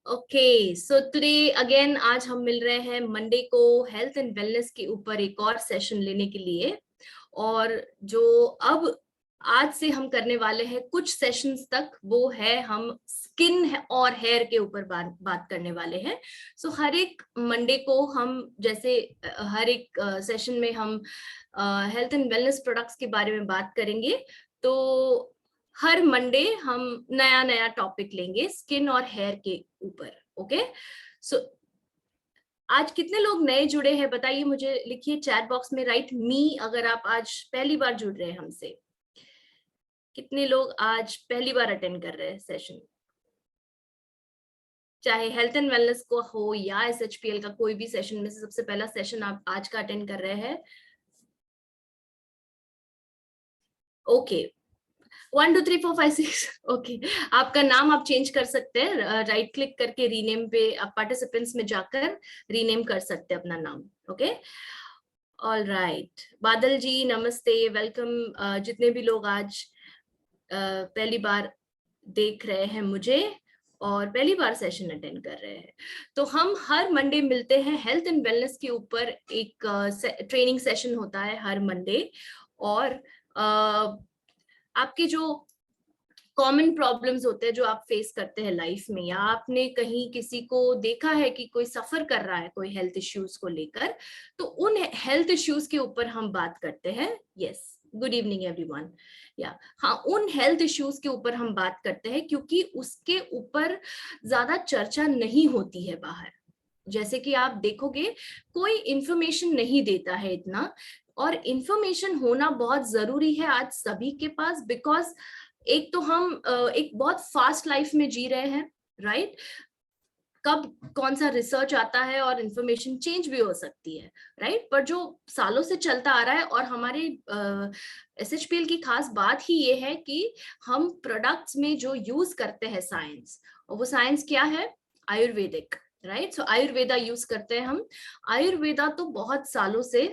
Okay, so today again आज हम मिल रहे हैं मंडे को हेल्थ एंड वेलनेस के ऊपर एक और सेशन लेने के लिए। और जो अब आज से हम करने वाले हैं कुछ सेशंस तक, वो है हम स्किन और हेयर के ऊपर बात करने वाले हैं। सो हर एक मंडे को हम जैसे हर एक सेशन में हम हेल्थ एंड वेलनेस प्रोडक्ट्स के बारे में बात करेंगे। तो हर मंडे हम नया नया टॉपिक लेंगे स्किन और हेयर के ऊपर। ओके, सो आज कितने लोग नए जुड़े हैं बताइए मुझे, लिखिए चैट बॉक्स में राइट मी अगर आप आज पहली बार जुड़ रहे हैं हमसे। कितने लोग आज पहली बार अटेंड कर रहे हैं सेशन, चाहे हेल्थ एंड वेलनेस को हो या SHPL का कोई भी सेशन में से सबसे पहला सेशन आप आज का अटेंड कर रहे हैं। ओके, 1 2 3 4 5 6 ओके, आपका नाम आप चेंज कर सकते हैं, राइट क्लिक करके रीनेम पे आप पार्टिसिपेंट्स में जाकर रीनेम कर सकते हैं अपना नाम। ओके, ऑल राइट, बादल जी नमस्ते, वेलकम। जितने भी लोग आज पहली बार देख रहे हैं मुझे और पहली बार सेशन अटेंड कर रहे हैं, तो हम हर मंडे मिलते हैं। हेल्थ एंड वेलनेस के ऊपर एक ट्रेनिंग सेशन होता है हर मंडे। और आपके जो कॉमन प्रॉब्लम्स होते हैं जो आप फेस करते हैं लाइफ में, या आपने कहीं किसी को देखा है कि कोई सफर कर रहा है कोई हेल्थ इश्यूज को लेकर, तो उन हेल्थ इश्यूज के ऊपर हम बात करते हैं। Yes, good evening everyone. या हाँ, उन हेल्थ इश्यूज के ऊपर हम बात करते हैं क्योंकि उसके ऊपर ज्यादा चर्चा नहीं होती है बाहर। जैसे कि आप देखोगे कोई इंफॉर्मेशन नहीं देता है इतना, और इंफॉर्मेशन होना बहुत जरूरी है आज सभी के पास, बिकॉज एक तो हम एक बहुत फास्ट लाइफ में जी रहे हैं, राइट? कब कौन सा रिसर्च आता है और इंफॉर्मेशन चेंज भी हो सकती है, राइट? पर जो सालों से चलता आ रहा है, और हमारे SHPL की खास बात ही ये है कि हम प्रोडक्ट्स में जो यूज करते हैं साइंस, और वो साइंस क्या है? आयुर्वेदिक, राइट? सो आयुर्वेदा यूज करते हैं हम। आयुर्वेदा तो बहुत सालों से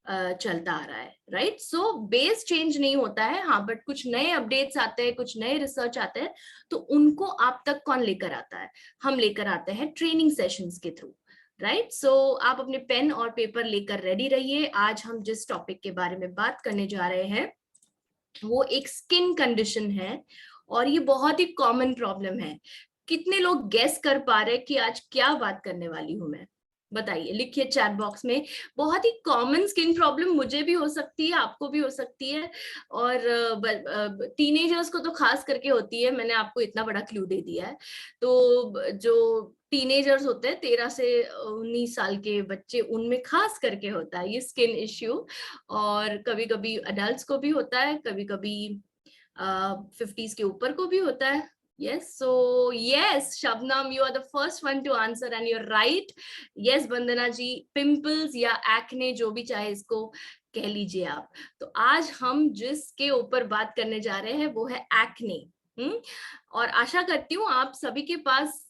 चलता आ रहा है, राइट? सो बेस चेंज नहीं होता है, हाँ, बट कुछ नए अपडेट्स आते हैं, कुछ नए रिसर्च आते हैं, तो उनको आप तक कौन लेकर आता है? हम लेकर आते हैं ट्रेनिंग सेशंस के थ्रू, राइट? सो आप अपने पेन और पेपर लेकर रेडी रहिए। आज हम जिस टॉपिक के बारे में बात करने जा रहे हैं वो एक स्किन कंडीशन है, और ये बहुत ही कॉमन प्रॉब्लम है। कितने लोग गेस कर पा रहे हैं कि आज क्या बात करने वाली हूं मैं? बताइए, लिखिए चैट बॉक्स में। बहुत ही कॉमन स्किन प्रॉब्लम मुझे भी हो सकती है, आपको भी हो सकती है, और टीनेजर्स को तो खास करके होती है। मैंने आपको इतना बड़ा क्लू दे दिया है। तो जो टीनेजर्स होते हैं 13 से 19 साल के बच्चे, उनमें खास करके होता है ये स्किन इश्यू, और कभी कभी अडल्ट्स को भी होता है, कभी कभी 50s के ऊपर को भी होता है। Yes, so yes, Shabnam, you are the first one to answer and you're right. Yes, Bandana ji, pimples या एक्ने जो भी चाहे इसको कह लीजिए आप। तो आज हम जिसके ऊपर बात करने जा रहे हैं वो है एक्ने। और आशा करती हूँ आप सभी के पास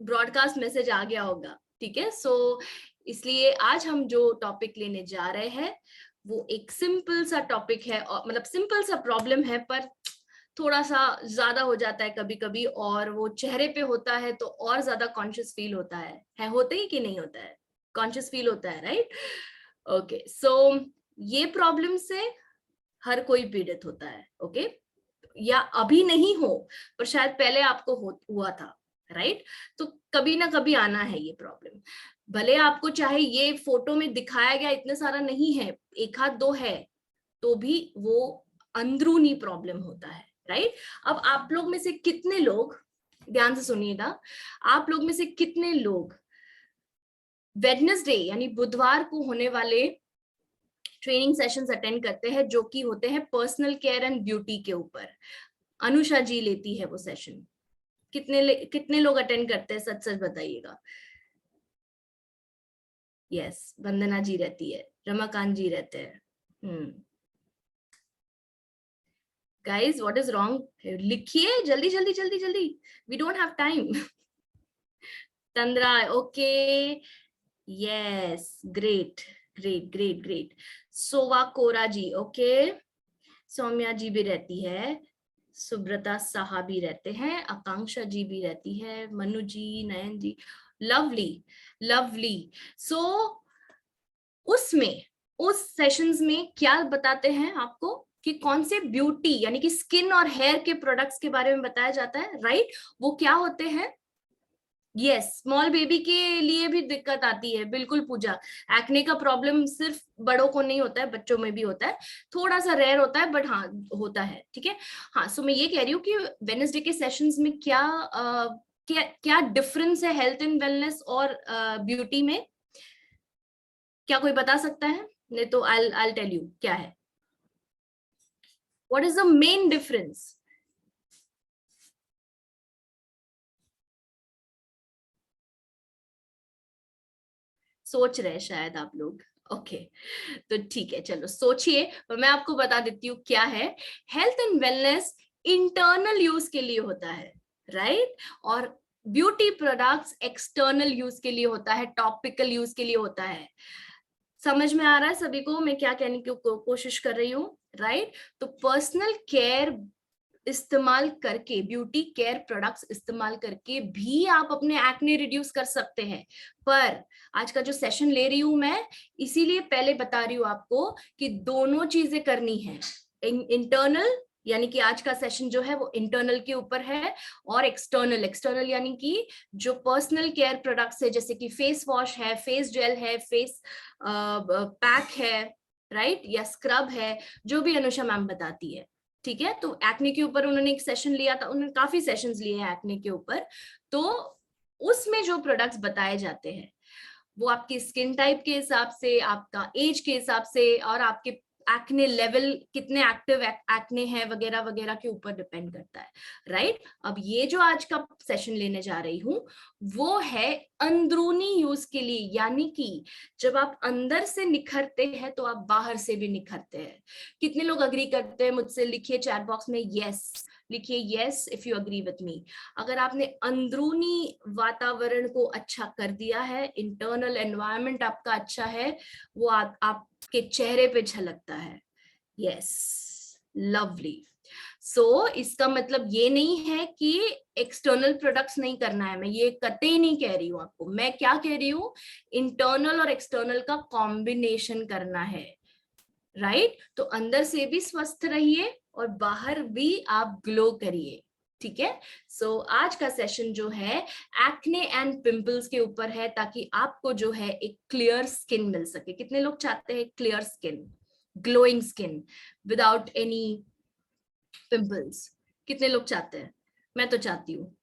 ब्रॉडकास्ट मैसेज आ गया होगा, ठीक है? सो इसलिए आज हम जो टॉपिक लेने जा रहे हैं वो एक सिंपल सा टॉपिक है, और मतलब सिंपल सा प्रॉब्लम है, पर थोड़ा सा ज्यादा हो जाता है कभी कभी, और वो चेहरे पे होता है तो और ज्यादा कॉन्शियस फील होता है होता ही कि नहीं होता है? कॉन्शियस फील होता है, राइट? ओके, सो ये प्रॉब्लम से हर कोई पीड़ित होता है, ओके? या अभी नहीं हो, पर शायद पहले आपको हुआ था, राइट? तो कभी ना कभी आना है ये प्रॉब्लम। भले आपको चाहे ये फोटो में दिखाया गया इतने सारा नहीं है, एक हाथ दो है, तो भी वो अंदरूनी प्रॉब्लम होता है, राइट? अब आप लोग में से कितने लोग, ध्यान से सुनिएगा, आप लोग में से कितने लोग वेडनेसडे यानी बुधवार को होने वाले ट्रेनिंग सेशंस अटेंड करते हैं जो कि होते हैं पर्सनल केयर एंड ब्यूटी के ऊपर? अनुषा जी लेती है वो सेशन। कितने लोग अटेंड करते हैं, सच सच बताइएगा। यस, वंदना जी रहती है, रमाकांत जी रहते हैं। Guys, what is wrong? लिखिए जल्दी जल्दी जल्दी जल्दी, we don't have time. Tandra, okay, yes, great great great great. Sova Kora ji, okay, Saumya ji भी रहती है, सुब्रता साहा भी रहते हैं, आकांक्षा जी भी रहती है, मनु जी, नयन जी, लवली लवली। सो उसमें उस सेशंस में क्या बताते हैं आपको कि कौन से ब्यूटी यानी कि स्किन और हेयर के प्रोडक्ट्स के बारे में बताया जाता है, राइट? वो क्या होते हैं? यस, स्मॉल बेबी के लिए भी दिक्कत आती है, बिल्कुल पूजा। एक्ने का प्रॉब्लम सिर्फ बड़ों को नहीं होता है, बच्चों में भी होता है, थोड़ा सा रेयर होता है बट हाँ होता है, ठीक है। हाँ, सो मैं ये कह रही हूँ कि वेडनेसडे के सेशंस में क्या क्या क्या डिफरेंस है हेल्थ एंड वेलनेस और ब्यूटी में? क्या कोई बता सकता है? नहीं तो आई टेल यू क्या है। What is the main difference? सोच रहे शायद आप लोग। ओके, तो ठीक है, चलो सोचिए, मैं आपको बता देती हूँ क्या है। Health and wellness internal use के लिए होता है, राइट? और ब्यूटी प्रोडक्ट्स एक्सटर्नल यूज के लिए होता है, टॉपिकल यूज के लिए होता है। समझ में आ रहा है सभी को मैं क्या कहने की कोशिश कर रही हूँ, राइट? तो पर्सनल केयर इस्तेमाल करके, ब्यूटी केयर प्रोडक्ट्स इस्तेमाल करके भी आप अपने एक्ने रिड्यूस कर सकते हैं। पर आज का जो सेशन ले रही हूं मैं, इसीलिए पहले बता रही हूं आपको कि दोनों चीजें करनी है। इंटरनल यानी कि आज का सेशन जो है वो इंटरनल के ऊपर है, और एक्सटर्नल, एक्सटर्नल यानी कि जो पर्सनल केयर प्रोडक्ट्स है, जैसे कि फेस वॉश है, फेस जेल है, फेस पैक है, राइट, या स्क्रब है, जो भी अनुषा मैम बताती है, ठीक है। तो एक्ने के ऊपर उन्होंने एक सेशन लिया था, उन्होंने काफी सेशंस लिए हैं एक्ने के ऊपर। तो उसमें जो प्रोडक्ट्स बताए जाते हैं वो आपकी स्किन टाइप के हिसाब से, आपका एज के हिसाब से, और आपके एक्ने लेवल, कितने एक्टिव एक्ने है वगैरह वगैरह के ऊपर डिपेंड करता है, राइट? अब ये जो आज का सेशन लेने जा रही हूँ वो है अंदरूनी यूज के लिए, यानी कि जब आप अंदर से निखरते हैं तो आप बाहर से भी निखरते हैं। कितने लोग अग्री करते हैं मुझसे? लिखिए चैट बॉक्स में यस, लिखिए yes if you agree with me. अगर आपने अंदरूनी वातावरण को अच्छा कर दिया है, इंटरनल एनवायरनमेंट आपका अच्छा है, वो आपके चेहरे पे झलकता है। Yes, lovely. सो इसका मतलब ये नहीं है कि एक्सटर्नल प्रोडक्ट्स नहीं करना है, मैं ये कतई नहीं कह रही हूँ आपको। मैं क्या कह रही हूँ, इंटरनल और एक्सटर्नल का कॉम्बिनेशन करना है, राइट? तो अंदर से भी स्वस्थ रहिए और बाहर भी आप ग्लो करिए, ठीक है। सो आज का सेशन जो है एक्ने एंड पिंपल्स के ऊपर है, ताकि आपको जो है एक क्लियर स्किन मिल सके। कितने लोग चाहते हैं clear skin, glowing skin without any pimples? कितने लोग चाहते हैं? मैं तो चाहती हूँ,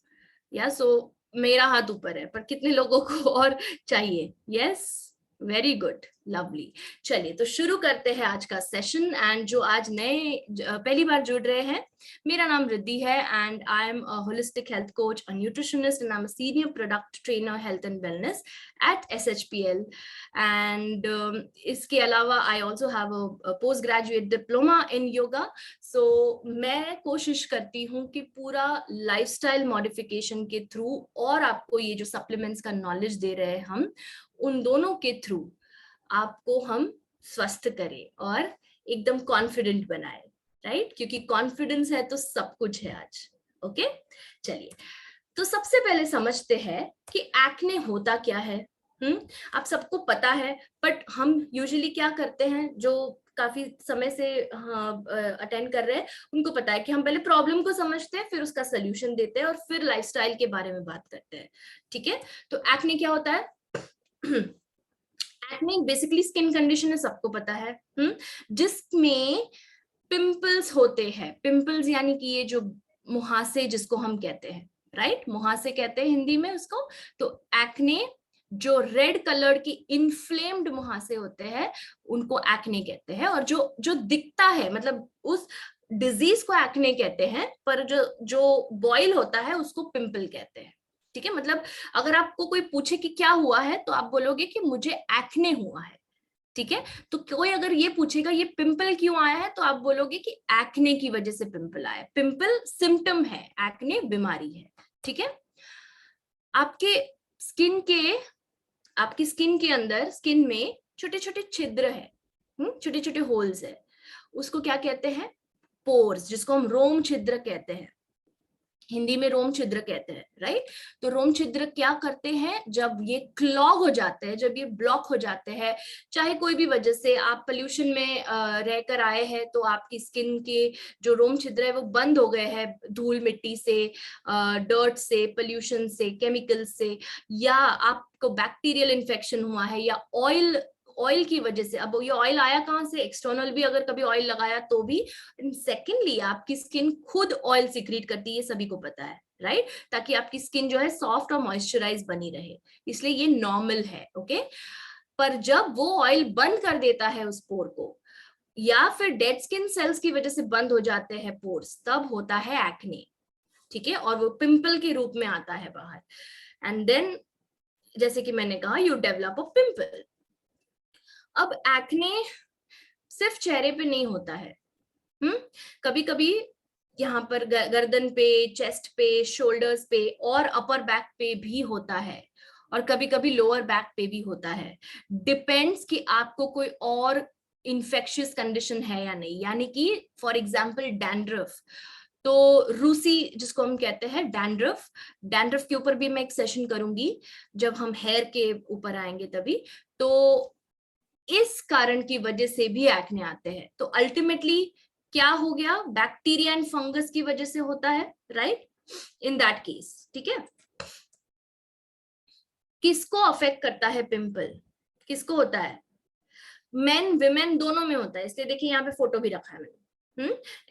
या सो मेरा हाथ ऊपर है, पर कितने लोगों को और चाहिए? Yes, very good, lovely. चलिए तो शुरू करते हैं आज का सेशन। एंड जो आज नए पहली बार जुड़ रहे हैं, मेरा नाम रिद्धि है and I am a holistic health coach, a nutritionist and I am a senior product trainer health and wellness at SHPL। And इसके अलावा I also have a post graduate diploma in yoga. So मैं कोशिश करती हूँ कि पूरा lifestyle modification के through, और आपको ये जो सप्लीमेंट्स का नॉलेज दे रहे हैं हम, उन दोनों के थ्रू आपको हम स्वस्थ करें और एकदम कॉन्फिडेंट बनाए, राइट? क्योंकि कॉन्फिडेंस है तो सब कुछ है आज। ओके, चलिए तो सबसे पहले समझते हैं कि एक्ने होता क्या है। आप सबको पता है, बट हम यूजुअली क्या करते हैं, जो काफी समय से अटेंड कर रहे हैं उनको पता है कि हम पहले प्रॉब्लम को समझते हैं, फिर उसका सोल्यूशन देते हैं, और फिर लाइफस्टाइल के बारे में बात करते हैं, ठीक है। तो एक्ने क्या होता है? एक्ने बेसिकली स्किन कंडीशन है, सबको पता है, जिसमें पिंपल्स होते हैं। पिंपल्स यानी कि ये जो मुहासे जिसको हम कहते हैं, राइट, मुहासे कहते हैं हिंदी में उसको। तो एक्ने, जो रेड कलर की इन्फ्लेम्ड मुहासे होते हैं उनको एक्ने कहते हैं, और जो जो दिखता है, मतलब उस डिजीज को एक्ने कहते हैं, पर जो जो बॉयल होता है उसको पिंपल कहते हैं, ठीक है। मतलब अगर आपको कोई पूछे कि क्या हुआ है, तो आप बोलोगे कि मुझे एक्ने हुआ है, ठीक है। तो कोई अगर ये पूछेगा ये पिंपल क्यों आया है, तो आप बोलोगे कि एक्ने की वजह से पिंपल आया है। पिंपल सिम्टम है, एक्ने बीमारी है, ठीक है। आपके स्किन के आपकी स्किन के अंदर, स्किन में छोटे छोटे छिद्र है, छोटे छोटे होल्स है, उसको क्या कहते हैं? पोर्स, जिसको हम रोम छिद्र कहते हैं, हिंदी में रोम छिद्र कहते हैं, राइट। तो रोम छिद्र क्या करते हैं, जब ये क्लॉग हो जाते हैं, जब ये ब्लॉक हो जाते हैं, चाहे कोई भी वजह से, आप पोल्यूशन में रहकर आए हैं तो आपकी स्किन के जो रोम छिद्र है वो बंद हो गए हैं, धूल मिट्टी से, डर्ट से, पोल्यूशन से, केमिकल से, या आपको बैक्टीरियल इन्फेक्शन हुआ है, या ऑयल की वजह से। अब ये ऑयल आया कहाँ से, एक्सटर्नल भी अगर कभी ऑयल लगाया तो भी, सेकेंडली आपकी स्किन खुद ऑयल सिक्रीट करती है, ये सभी को पता है, राइट, ताकि आपकी स्किन जो है सॉफ्ट और मॉइस्चराइज बनी रहे, इसलिए ये नॉर्मल है, ओके। पर जब वो ऑयल बंद कर देता है उस पोर को, या फिर डेड स्किन सेल्स की वजह से बंद हो जाते हैं पोर्स, तब होता है एक्ने, ठीक है, और वो पिंपल के रूप में आता है बाहर, एंड देन जैसे कि मैंने कहा, यू डेवलप अ पिंपल। अब एक्ने सिर्फ चेहरे पे नहीं होता है, कभी कभी यहाँ पर गर्दन पे, चेस्ट पे, शोल्डर्स पे और अपर बैक पे भी होता है, और कभी कभी लोअर बैक पे भी होता है। डिपेंड्स कि आपको कोई और इन्फेक्शियस कंडीशन है या नहीं, यानी कि फॉर एग्जांपल डैंड्रफ, तो रूसी जिसको हम कहते हैं डैंड्रफ, डैंड्रफ के ऊपर भी मैं एक सेशन करूंगी जब हम हेयर के ऊपर आएंगे तभी। तो इस कारण की वजह से भी एक्ने आते हैं। तो अल्टीमेटली क्या हो गया, बैक्टीरिया एंड फंगस की वजह से होता है, राइट, इन दैट केस, ठीक है। किसको अफेक्ट करता है पिंपल, किसको होता है, मेन विमेन दोनों में होता है, इसलिए देखिए यहाँ पे फोटो भी रखा है मैंने।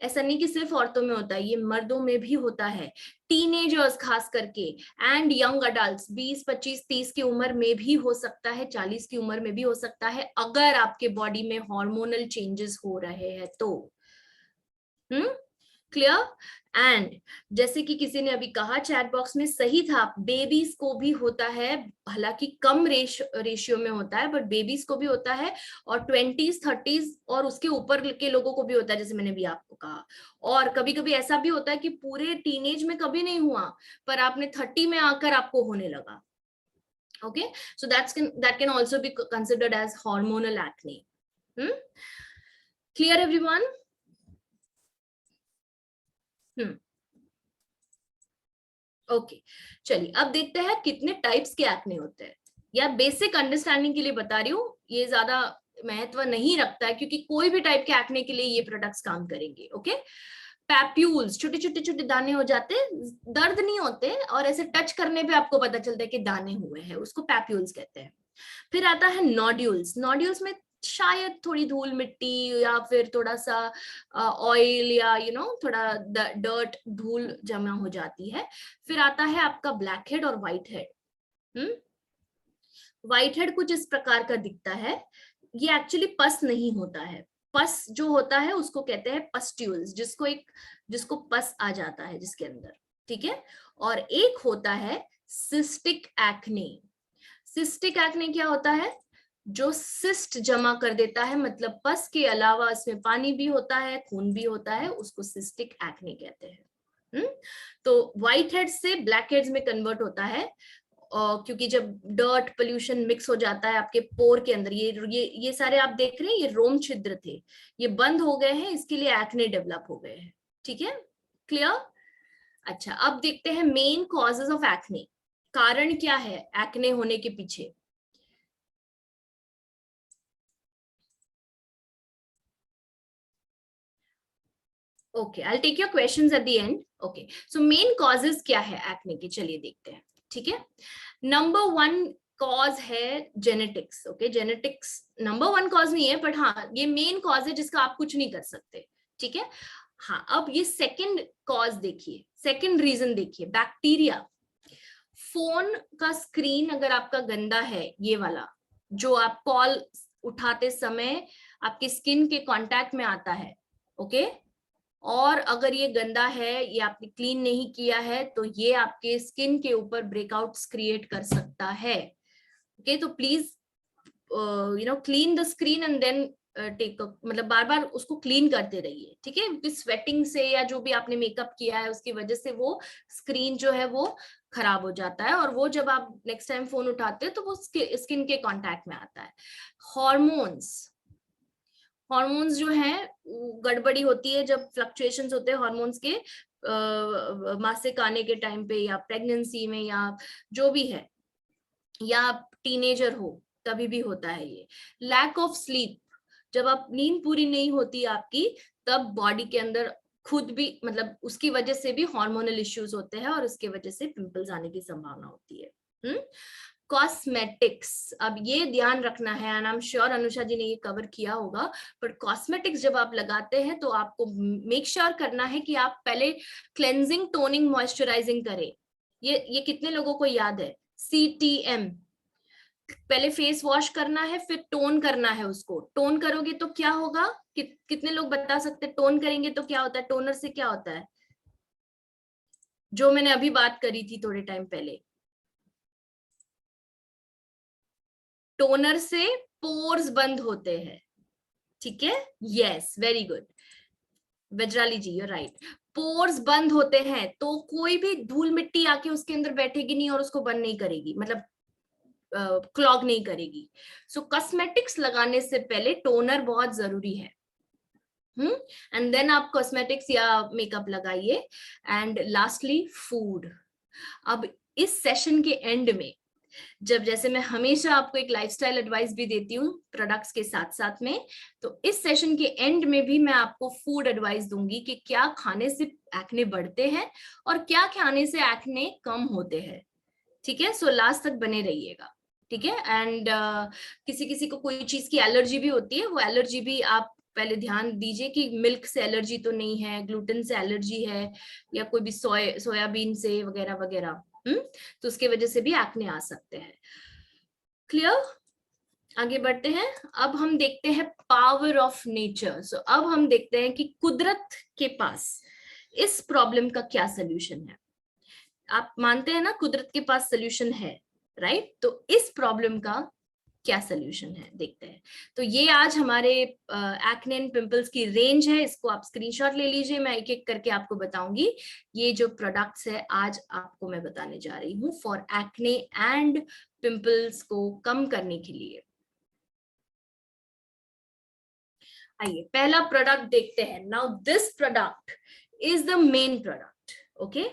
ऐसा नहीं कि सिर्फ औरतों में होता है, ये मर्दों में भी होता है, टीनेजर्स खास करके, एंड यंग अडल्ट्स, 20, 25, 30 की उम्र में भी हो सकता है, 40 की उम्र में भी हो सकता है, अगर आपके बॉडी में हार्मोनल चेंजेस हो रहे हैं तो। क्लियर। एंड जैसे कि किसी ने अभी कहा चैट बॉक्स में, सही था, बेबीज को भी होता है, हालांकि कम रेशियो में होता है, बट बेबीज को भी होता है, और 20s 30s और उसके ऊपर के लोगों को भी होता है, जैसे मैंने भी आपको कहा। और कभी कभी ऐसा भी होता है कि पूरे टीनेज में कभी नहीं हुआ, पर आपने 30 में आकर आपको होने लगा, okay. So that can also be considered as hormonal acne. Clear everyone? Okay, चलिए अब देखते हैं कितने टाइप्स के एक्ने होते हैं, या बेसिक अंडरस्टैंडिंग के लिए बता रही हूँ, ये ज्यादा महत्व नहीं रखता है, क्योंकि कोई भी टाइप के एक्ने के लिए ये प्रोडक्ट्स काम करेंगे, ओके। पैप्यूल्स, छोटे छोटे छोटे दाने हो जाते हैं, दर्द नहीं होते, और ऐसे टच करने पे आपको पता चलता है कि दाने हुए हैं, उसको पैप्यूल्स कहते हैं। फिर आता है नोड्यूल्स, नोड्यूल्स में शायद थोड़ी धूल मिट्टी या फिर थोड़ा सा ऑयल या थोड़ा डर्ट, धूल जमा हो जाती है। फिर आता है आपका ब्लैक हेड और व्हाइट हेड। व्हाइट हेड कुछ इस प्रकार का दिखता है, ये एक्चुअली पस नहीं होता है, पस जो होता है उसको कहते हैं पस्ट्यूल्स, जिसको पस आ जाता है जिसके अंदर, ठीक है। और एक होता है सिस्टिक एक्ने। सिस्टिक एक्ने क्या होता है, जो सिस्ट जमा कर देता है, मतलब पस के अलावा इसमें पानी भी होता है, खून भी होता है, उसको सिस्टिक एक्ने कहते हैं। तो व्हाइट हेड से ब्लैक हेड्स में कन्वर्ट होता है, क्योंकि जब डर्ट पोल्यूशन मिक्स हो जाता है आपके पोर के अंदर, ये सारे आप देख रहे हैं, ये रोम छिद्र थे, ये बंद हो गए हैं, इसके लिए एक्ने डेवलप हो गए हैं, ठीक है, क्लियर। अच्छा, अब देखते हैं मेन कॉजेज ऑफ एक्ने, कारण क्या है एक्ने होने के पीछे। Okay, I take your questions at the end. Okay, so main causes क्या है एक्ने के, चलिए देखते हैं, ठीक है। नंबर 1 कॉज है genetics, okay, genetics number 1 cause नहीं है, बट हाँ ये मेन कॉज है जिसका आप कुछ नहीं कर सकते, ठीक है। हाँ, अब ये सेकंड कॉज देखिए, सेकंड रीजन देखिए, बैक्टीरिया। फोन का स्क्रीन अगर आपका गंदा है, ये वाला जो आप कॉल उठाते समय आपके स्किन के कांटेक्ट में आता है, ओके, और अगर ये गंदा है, ये आपने क्लीन नहीं किया है, तो ये आपके स्किन के ऊपर ब्रेकआउट्स क्रिएट कर सकता है, ओके। तो please clean the screen and then take, मतलब बार बार उसको क्लीन करते रहिए, ठीक है, क्योंकि स्वेटिंग से या जो भी आपने मेकअप किया है उसकी वजह से वो स्क्रीन जो है वो खराब हो जाता है, और वो जब आप नेक्स्ट टाइम फोन उठाते हैं तो वो स्किन के कांटेक्ट में आता है। हॉर्मोन्स, हार्मोन्स जो हैं गड़बड़ी होती है जब फ्लक्चुएशंस होते हैं हार्मोन्स के मासिक आने के टाइम पे या प्रेगनेंसी में या जो भी है, या आप टीनेजर हो तभी भी होता है ये। लैक ऑफ स्लीप, जब आप नींद पूरी नहीं होती आपकी, तब बॉडी के अंदर खुद भी मतलब उसकी वजह से भी हार्मोनल इश्यूज होते हैं और उसकी वजह से पिंपल्स आने की संभावना होती है। कॉस्मेटिक्स, अब ये ध्यान रखना है, and I am sure Anusha ji ने ये कवर किया होगा, पर कॉस्मेटिक्स जब आप लगाते हैं तो आपको मेक श्योर करना है कि आप पहले क्लेंजिंग, टोनिंग, मॉइस्चराइजिंग करें। ये कितने लोगों को याद है? CTM, पहले फेस वॉश करना है फिर टोन करना है उसको। टोन करोगे तो क्या होगा? कितने लोग बता सकते टोन करेंगे तो क्या होता है? टोनर से क्या होता है, जो मैंने अभी बात करी थी थोड़े टाइम पहले। टोनर से पोर्स बंद होते हैं, ठीक है? Yes, very good Vajrali ji, you right. Pores बंद होते हैं तो कोई भी धूल मिट्टी आके उसके अंदर बैठेगी नहीं और उसको बंद नहीं करेगी, मतलब क्लॉग नहीं करेगी। सो कॉस्मेटिक्स लगाने से पहले टोनर बहुत जरूरी है। एंड देन आप कॉस्मेटिक्स या मेकअप लगाइए। And lastly food. अब इस सेशन के एंड में, जब जैसे मैं हमेशा आपको एक लाइफस्टाइल एडवाइस भी देती हूँ प्रोडक्ट्स के साथ साथ में, तो इस सेशन के एंड में भी मैं आपको फूड एडवाइस दूंगी कि क्या खाने से एक्ने बढ़ते हैं और क्या खाने से एक्ने कम होते हैं। ठीक है, सो लास्ट तक बने रहिएगा, ठीक है? एंड किसी किसी को कोई चीज की एलर्जी भी होती है, वो एलर्जी भी आप पहले ध्यान दीजिए कि मिल्क से एलर्जी तो नहीं है, ग्लूटेन से एलर्जी है, या कोई भी सोयाबीन से वगैरह वगैरह, तो उसके वजह से भी एक्ने आ सकते हैं। क्लियर? आगे बढ़ते हैं। अब हम देखते हैं पावर ऑफ नेचर। सो अब हम देखते हैं कि कुदरत के पास इस प्रॉब्लम का क्या सोल्यूशन है। आप मानते हैं ना कुदरत के पास सोल्यूशन है, राइट? तो इस प्रॉब्लम का क्या सोल्यूशन है देखते हैं। तो ये आज हमारे एक्ने एंड पिंपल्स की रेंज है, इसको आप स्क्रीनशॉट ले लीजिए, मैं एक एक करके आपको बताऊंगी। ये जो प्रोडक्ट्स है आज आपको मैं बताने जा रही हूँ फॉर एक्ने एंड पिंपल्स को कम करने के लिए। आइए पहला प्रोडक्ट देखते हैं। Now this product is the main product, okay?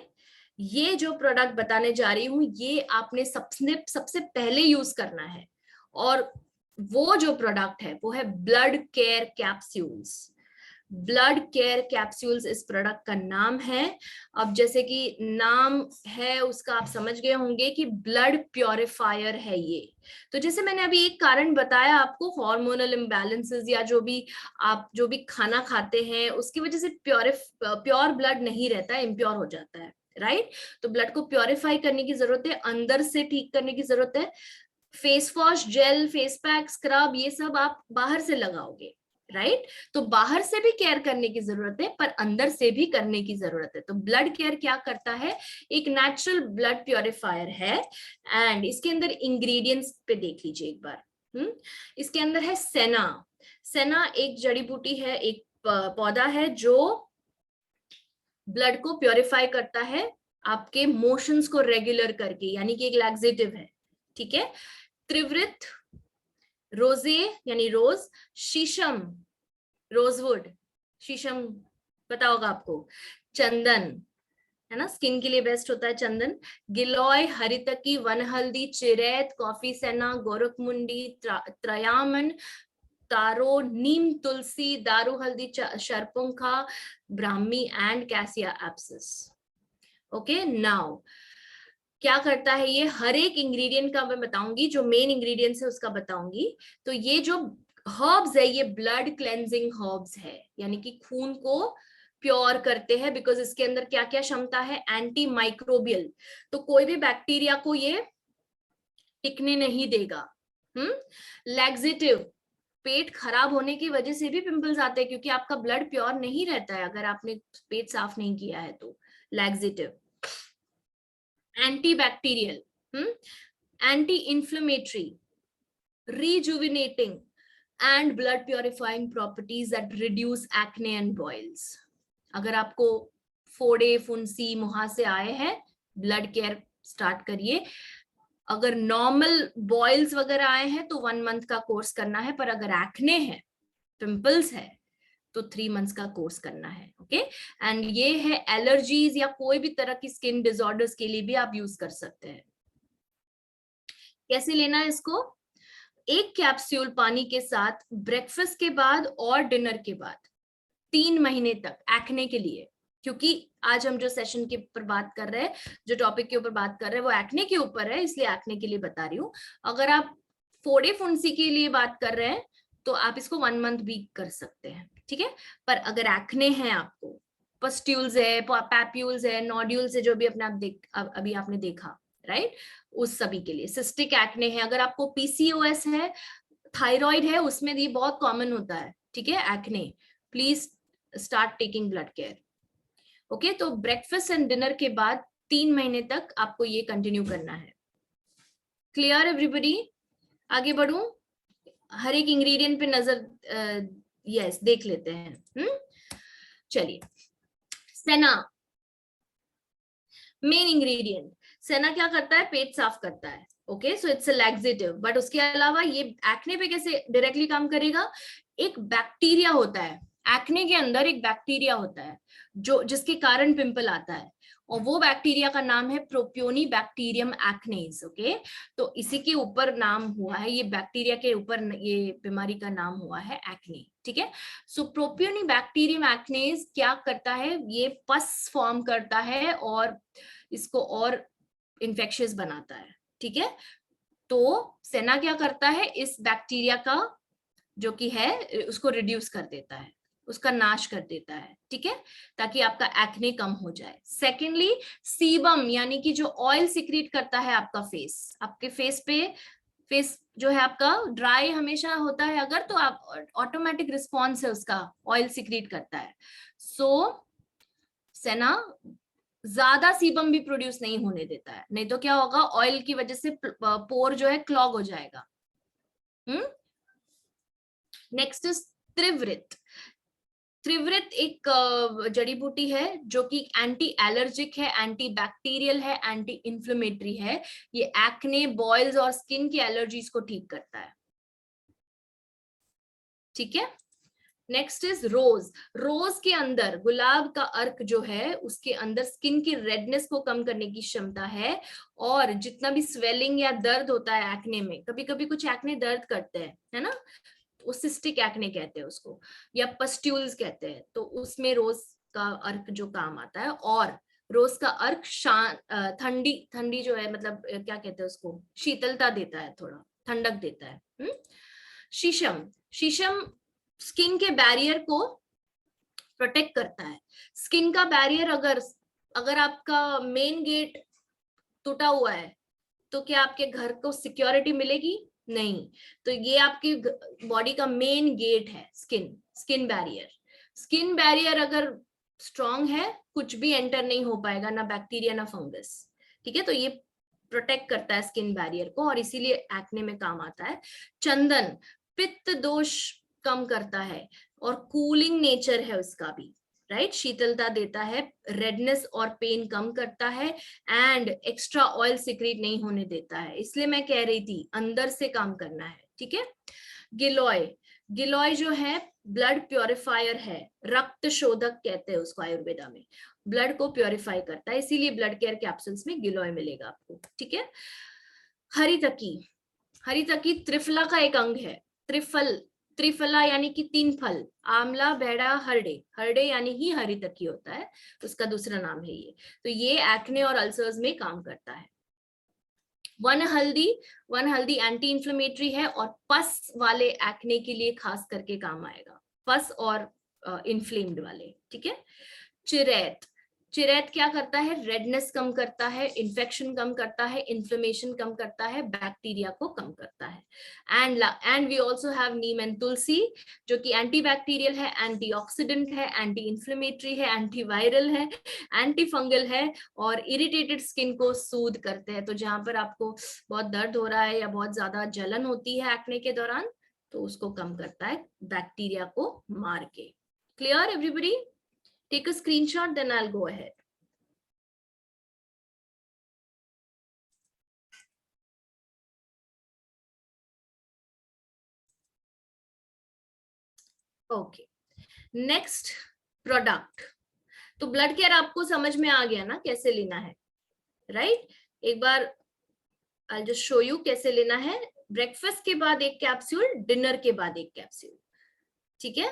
ये जो प्रोडक्ट बताने जा रही हूँ ये आपने सबसे पहले यूज करना है, और वो जो प्रोडक्ट है वो है blood care capsules. Blood care capsules इस प्रोडक्ट का नाम है। अब जैसे कि नाम है उसका आप समझ गए होंगे कि ब्लड प्योरीफायर है ये। तो जैसे मैंने अभी एक कारण बताया आपको, हार्मोनल इम्बैलेंसेस या जो भी आप जो भी खाना खाते हैं उसकी वजह से प्योर ब्लड नहीं रहता है, इम्प्योर हो जाता है, राइट? तो ब्लड को प्योरीफाई करने की जरूरत है, अंदर से ठीक करने की जरूरत है। Face wash, gel, face pack, scrub, ये सब आप बाहर से लगाओगे, राइट? तो बाहर से भी केयर करने की जरूरत है पर अंदर से भी करने की जरूरत है। तो ब्लड केयर क्या करता है? एक नेचुरल ब्लड प्योरीफायर है। एंड इसके अंदर इंग्रेडिएंट्स पे देख लीजिए एक बार। इसके अंदर है सेना। सेना एक जड़ी बूटी है, एक पौधा है जो ब्लड को प्योरीफाई करता है आपके मोशंस को रेगुलर करके, यानी कि एक लैक्सेटिव है, ठीक है? त्रिवृत, रोजे यानी रोज, शीशम रोजवुड, शीशम पता होगा आपको, चंदन है ना, स्किन के लिए बेस्ट होता है चंदन, गिलोय, हरितकी, वनहल्दी, चिरैत, कॉफी सेना, गोरखमुंडी, त्रयामन, तारो, नीम, tulsi, daru haldi, sharpunkha, brahmi and cassia absus. Okay, now क्या करता है ये? हर एक इंग्रेडिएंट का मैं बताऊंगी, जो मेन इंग्रेडिएंट्स है उसका बताऊंगी। तो ये जो हर्ब्स है ये ब्लड क्लेंजिंग हर्ब्स है, यानी कि खून को प्योर करते हैं, बिकॉज इसके अंदर क्या क्या क्षमता है? एंटी माइक्रोबियल, तो कोई भी बैक्टीरिया को ये टिकने नहीं देगा। लैक्सेटिव, पेट खराब होने की वजह से भी पिंपल्स आते हैं क्योंकि आपका ब्लड प्योर नहीं रहता है अगर आपने पेट साफ नहीं किया है तो। Laxative, antibacterial, anti inflammatory, rejuvenating and blood purifying properties that reduce acne and boils. अगर आपको फोड़े, फुंसी, मुहासे आए हैं, ब्लड केयर स्टार्ट करिए। अगर नॉर्मल बॉइल्स वगैरह आए हैं तो 1 मंथ का कोर्स करना है, पर अगर एक्ने है पिंपल्स है तो 3 मंथ्स का कोर्स करना है. ओके, एंड ये है एलर्जीज या कोई भी तरह की स्किन डिसऑर्डर्स के लिए भी आप यूज कर सकते हैं. कैसे लेना है इसको? एक कैप्सूल पानी के साथ ब्रेकफास्ट के बाद और डिनर के बाद 3 महीने तक एक्ने के लिए. क्योंकि आज हम जो सेशन के ऊपर बात कर रहे हैं, जो टॉपिक के ऊपर बात कर रहे हैं वो एक्ने के ऊपर है, इसलिए एक्ने के लिए बता रही हूँ. अगर आप फोड़े फुंसी के लिए बात कर रहे हैं तो आप इसको 1 मंथ भी कर सकते हैं. ठीक है, पर अगर एक्ने है, आपको पस्ट्यूल्स है, पैप्यूल्स है, नोड्यूल्स है, जो भी अपने आप अभी आपने देखा, राइट, उस सभी के लिए. सिस्टिक एक्ने है, अगर आपको पीसीओएस है, थायराइड है, उसमें ये बहुत कॉमन होता है. ठीक है, acne, please start taking blood care. Okay, तो ब्रेकफास्ट एंड डिनर के बाद 3 महीने तक आपको ये कंटिन्यू करना है. Clear everybody? आगे बढ़ूं, हर एक इंग्रेडिएंट पे नजर यस देख लेते हैं. चलिए, सेना मेन इंग्रेडिएंट. सेना क्या करता है? पेट साफ करता है. Okay, so it's a laxative. But उसके अलावा ये एक्ने पे कैसे डायरेक्टली काम करेगा? एक बैक्टीरिया होता है एक्ने के अंदर, एक बैक्टीरिया होता है जो जिसके कारण पिंपल आता है, और वो बैक्टीरिया का नाम है प्रोपियोनी बैक्टीरियम एक्नेस. ओके, तो इसी के ऊपर नाम हुआ है, ये बैक्टीरिया के ऊपर ये बीमारी का नाम हुआ है एक्ने. ठीक है, सो प्रोपियोनी बैक्टीरियम एक्नेस क्या करता है? ये पस फॉर्म करता है और इसको और इन्फेक्शियस बनाता है. ठीक है, तो सेना क्या करता है? इस बैक्टीरिया का जो कि है उसको रिड्यूस कर देता है, उसका नाश कर देता है. ठीक है, ताकि आपका एक्ने कम हो जाए. सेकेंडली, सीबम यानी कि जो ऑयल सिक्रीट करता है आपका फेस, आपके फेस जो है आपका ड्राई हमेशा होता है अगर, तो आप ऑटोमेटिक रिस्पॉन्स है उसका, ऑयल सिक्रीट करता है. सो सेना ज्यादा सीबम भी प्रोड्यूस नहीं होने देता है, नहीं तो क्या होगा? ऑयल की वजह से पोर जो है क्लॉग हो जाएगा. Next is त्रिवृत. त्रिवृत एक जड़ी बूटी है जो कि एंटी एलर्जिक है, एंटी बैक्टीरियल है, एंटी इंफ्लेमेटरी है. ये एक्ने, बॉयल्स और स्किन की एलर्जीज को ठीक करता है. ठीक है, नेक्स्ट इज रोज. रोज के अंदर, गुलाब का अर्क जो है उसके अंदर स्किन की रेडनेस को कम करने की क्षमता है, और जितना भी स्वेलिंग या दर्द होता है एक्ने में, कभी कभी कुछ एक्ने दर्द करते हैं, है ना, वो सिस्टिक एक्ने कहते हैं उसको, या पस्ट्यूल्स कहते हैं, तो उसमें रोज का अर्क जो काम आता है. और रोज का अर्क ठंडी ठंडी जो है, मतलब क्या कहते हैं उसको, शीतलता देता है, थोड़ा ठंडक देता है. शीशम. शीशम स्किन के बैरियर को प्रोटेक्ट करता है. स्किन का बैरियर, अगर अगर आपका मेन गेट टूटा हुआ है तो क्या आपके घर को सिक्योरिटी मिलेगी? नहीं. तो ये आपकी बॉडी का मेन गेट है, स्किन बैरियर. स्किन बैरियर अगर स्ट्रांग है, कुछ भी एंटर नहीं हो पाएगा, ना बैक्टीरिया ना फंगस. ठीक है, तो ये प्रोटेक्ट करता है स्किन बैरियर को, और इसीलिए एक्ने में काम आता है. चंदन पित्त दोष कम करता है, और कूलिंग नेचर है उसका भी, राइट, शीतलता देता है, रेडनेस और पेन कम करता है, एंड एक्स्ट्रा ऑयल सिक्रीट नहीं होने देता है. इसलिए मैं कह रही थी अंदर से काम करना है. ठीक है, गिलोय. गिलोय जो है ब्लड प्योरीफायर है, रक्त शोधक कहते हैं उसको आयुर्वेदा में, ब्लड को प्योरीफाई करता है, इसीलिए ब्लड केयर कैप्सूल्स में गिलोय मिलेगा आपको. ठीक है, हरितकी. हरितकी त्रिफला का एक अंग है. त्रिफला यानी कि 3 फल, आंवला, बेड़ा, हरडे. हरडे यानी ही हरितकी होता है, उसका दूसरा नाम है ये. तो ये एक्ने और अल्सर्स में काम करता है. वन हल्दी एंटी इंफ्लेमेटरी है, और पस वाले एक्ने के लिए खास करके काम आएगा, पस और इन्फ्लेम्ड वाले. ठीक है, चिरैत. चिरैत क्या करता है? रेडनेस कम करता है, इन्फेक्शन कम करता है, इन्फ्लेमेशन कम करता है, बैक्टीरिया को कम करता है. And we also have neem and tulsi, जो कि एंटीबैक्टीरियल है, एंटीऑक्सीडेंट है, एंटी इन्फ्लेमेटरी है, एंटीवायरल है, एंटी फंगल है, और इरिटेटेड स्किन को सूद करते हैं. तो जहां पर आपको बहुत दर्द हो रहा है या बहुत ज्यादा जलन होती है एक्ने के दौरान, तो उसको कम करता है बैक्टीरिया को मार के. Clear everybody? Take a screenshot, then I'll go ahead. Okay, next product. तो ब्लड केयर आपको समझ में आ गया ना कैसे लेना है, राइट? एक बार आई जस्ट शो यू कैसे लेना है। ब्रेकफास्ट के बाद एक कैप्सूल, डिनर के बाद एक कैप्सूल, ठीक है?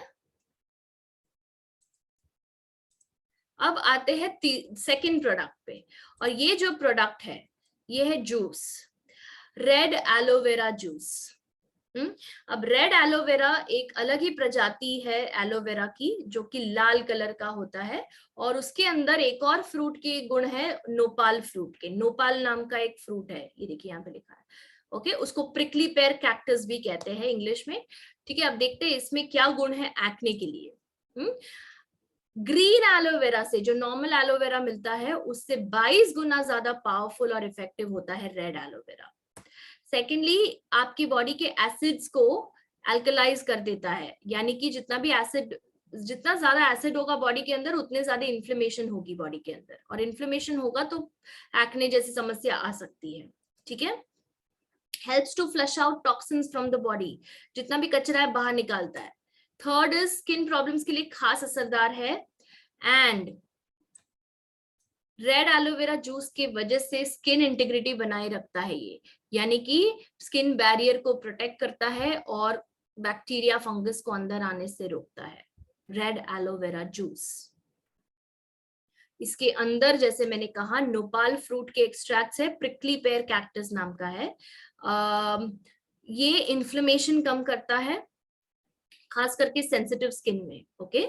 अब आते हैं सेकंड प्रोडक्ट पे, और ये जो प्रोडक्ट है ये है जूस, रेड एलोवेरा जूस। अब रेड एलोवेरा एक अलग ही प्रजाति है एलोवेरा की, जो कि लाल कलर का होता है, और उसके अंदर एक और फ्रूट के गुण है, नोपाल फ्रूट के। नोपाल नाम का एक फ्रूट है, ये देखिए यहाँ पे लिखा है। ओके, उसको प्रिकली पेयर कैक्टस भी कहते हैं इंग्लिश में, ठीक है? अब देखते हैं इसमें क्या गुण है एक्ने के लिए। ग्रीन एलोवेरा से, जो नॉर्मल एलोवेरा मिलता है उससे 22 गुना ज्यादा पावरफुल और इफेक्टिव होता है रेड एलोवेरा। सेकेंडली, आपकी बॉडी के एसिड्स को अल्कलाइज कर देता है, यानी कि जितना भी एसिड, जितना ज्यादा एसिड होगा बॉडी के अंदर उतने ज्यादा इन्फ्लेमेशन होगी बॉडी के अंदर, और इन्फ्लेमेशन होगा तो एक्ने जैसी समस्या आ सकती है, ठीक है? Helps to flush out toxins from the body, जितना भी कचरा है बाहर निकालता है। थर्ड इज स्किन प्रॉब्लम्स के लिए खास असरदार है, एंड रेड एलोवेरा जूस के वजह से स्किन इंटीग्रिटी बनाए रखता है ये, यानी कि स्किन बैरियर को प्रोटेक्ट करता है और बैक्टीरिया फंगस को अंदर आने से रोकता है। रेड एलोवेरा जूस, इसके अंदर जैसे मैंने कहा नोपाल फ्रूट के एक्सट्रैक्ट्स है, प्रिकली पेयर कैक्टस नाम का है। ये इन्फ्लेमेशन कम करता है, खास करके सेंसिटिव स्किन में, ओके?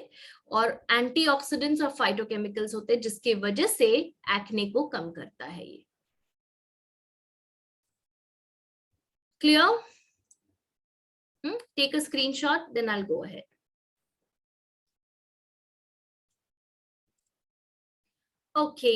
और एंटीऑक्सीडेंट्स और फाइटोकेमिकल्स होते हैं जिसके वजह से एक्ने को कम करता है ये। Clear? Take a screenshot, then I will go ahead. Okay,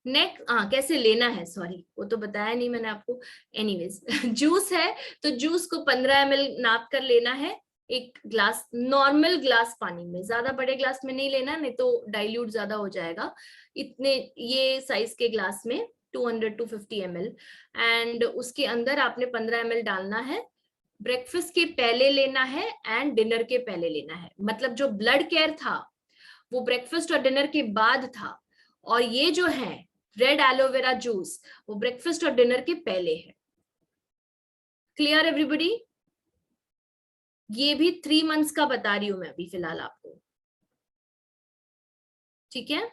next, कैसे लेना है, सॉरी वो तो बताया नहीं मैंने आपको। एनीवेज जूस है तो जूस को 15 ml नाप कर लेना है, एक ग्लास, नॉर्मल ग्लास पानी में, ज्यादा बड़े ग्लास में नहीं लेना, नहीं तो डाइल्यूट ज्यादा हो जाएगा। इतने ये साइज के ग्लास में 200 to 50 ml, एंड उसके अंदर आपने 15 ml डालना है। ब्रेकफास्ट के पहले लेना है एंड डिनर के पहले लेना है, मतलब जो ब्लड केयर था वो ब्रेकफास्ट और डिनर के बाद था, और ये जो है रेड एलोवेरा जूस वो ब्रेकफास्ट और डिनर के पहले है। Clear everybody? ये भी 3 months का बता रही हूं मैं अभी फिलहाल आपको, ठीक है?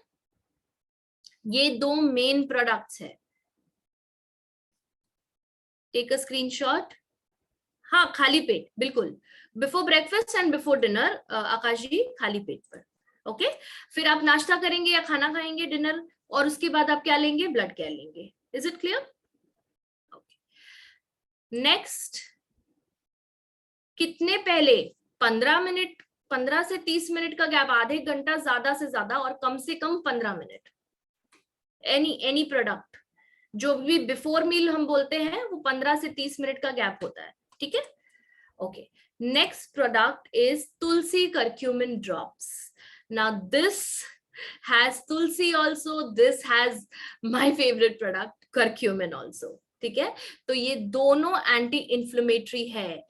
ये दो मेन प्रोडक्ट्स है। Take a screenshot. हाँ, खाली पेट, बिल्कुल, before breakfast and before dinner, Akash ji, खाली पेट पर। ओके, फिर आप नाश्ता करेंगे या खाना खाएंगे डिनर, और उसके बाद आप क्या लेंगे? ब्लड केयर लेंगे। Is it clear? नेक्स्ट, कितने पहले? 15 मिनट, 15 से 30 मिनट का गैप, आधे घंटा ज्यादा से ज्यादा, और कम से कम 15 मिनट। एनी प्रोडक्ट जो भी बिफोर मील हम बोलते हैं वो 15 से 30 मिनट का गैप होता है, ठीक है? Okay, next product is Tulsi curcumin drops. Now this has tulsi also, this has my favorite product curcumin also, ठीक है? तो ये दोनों एंटी इन्फ्लेमेटरी है।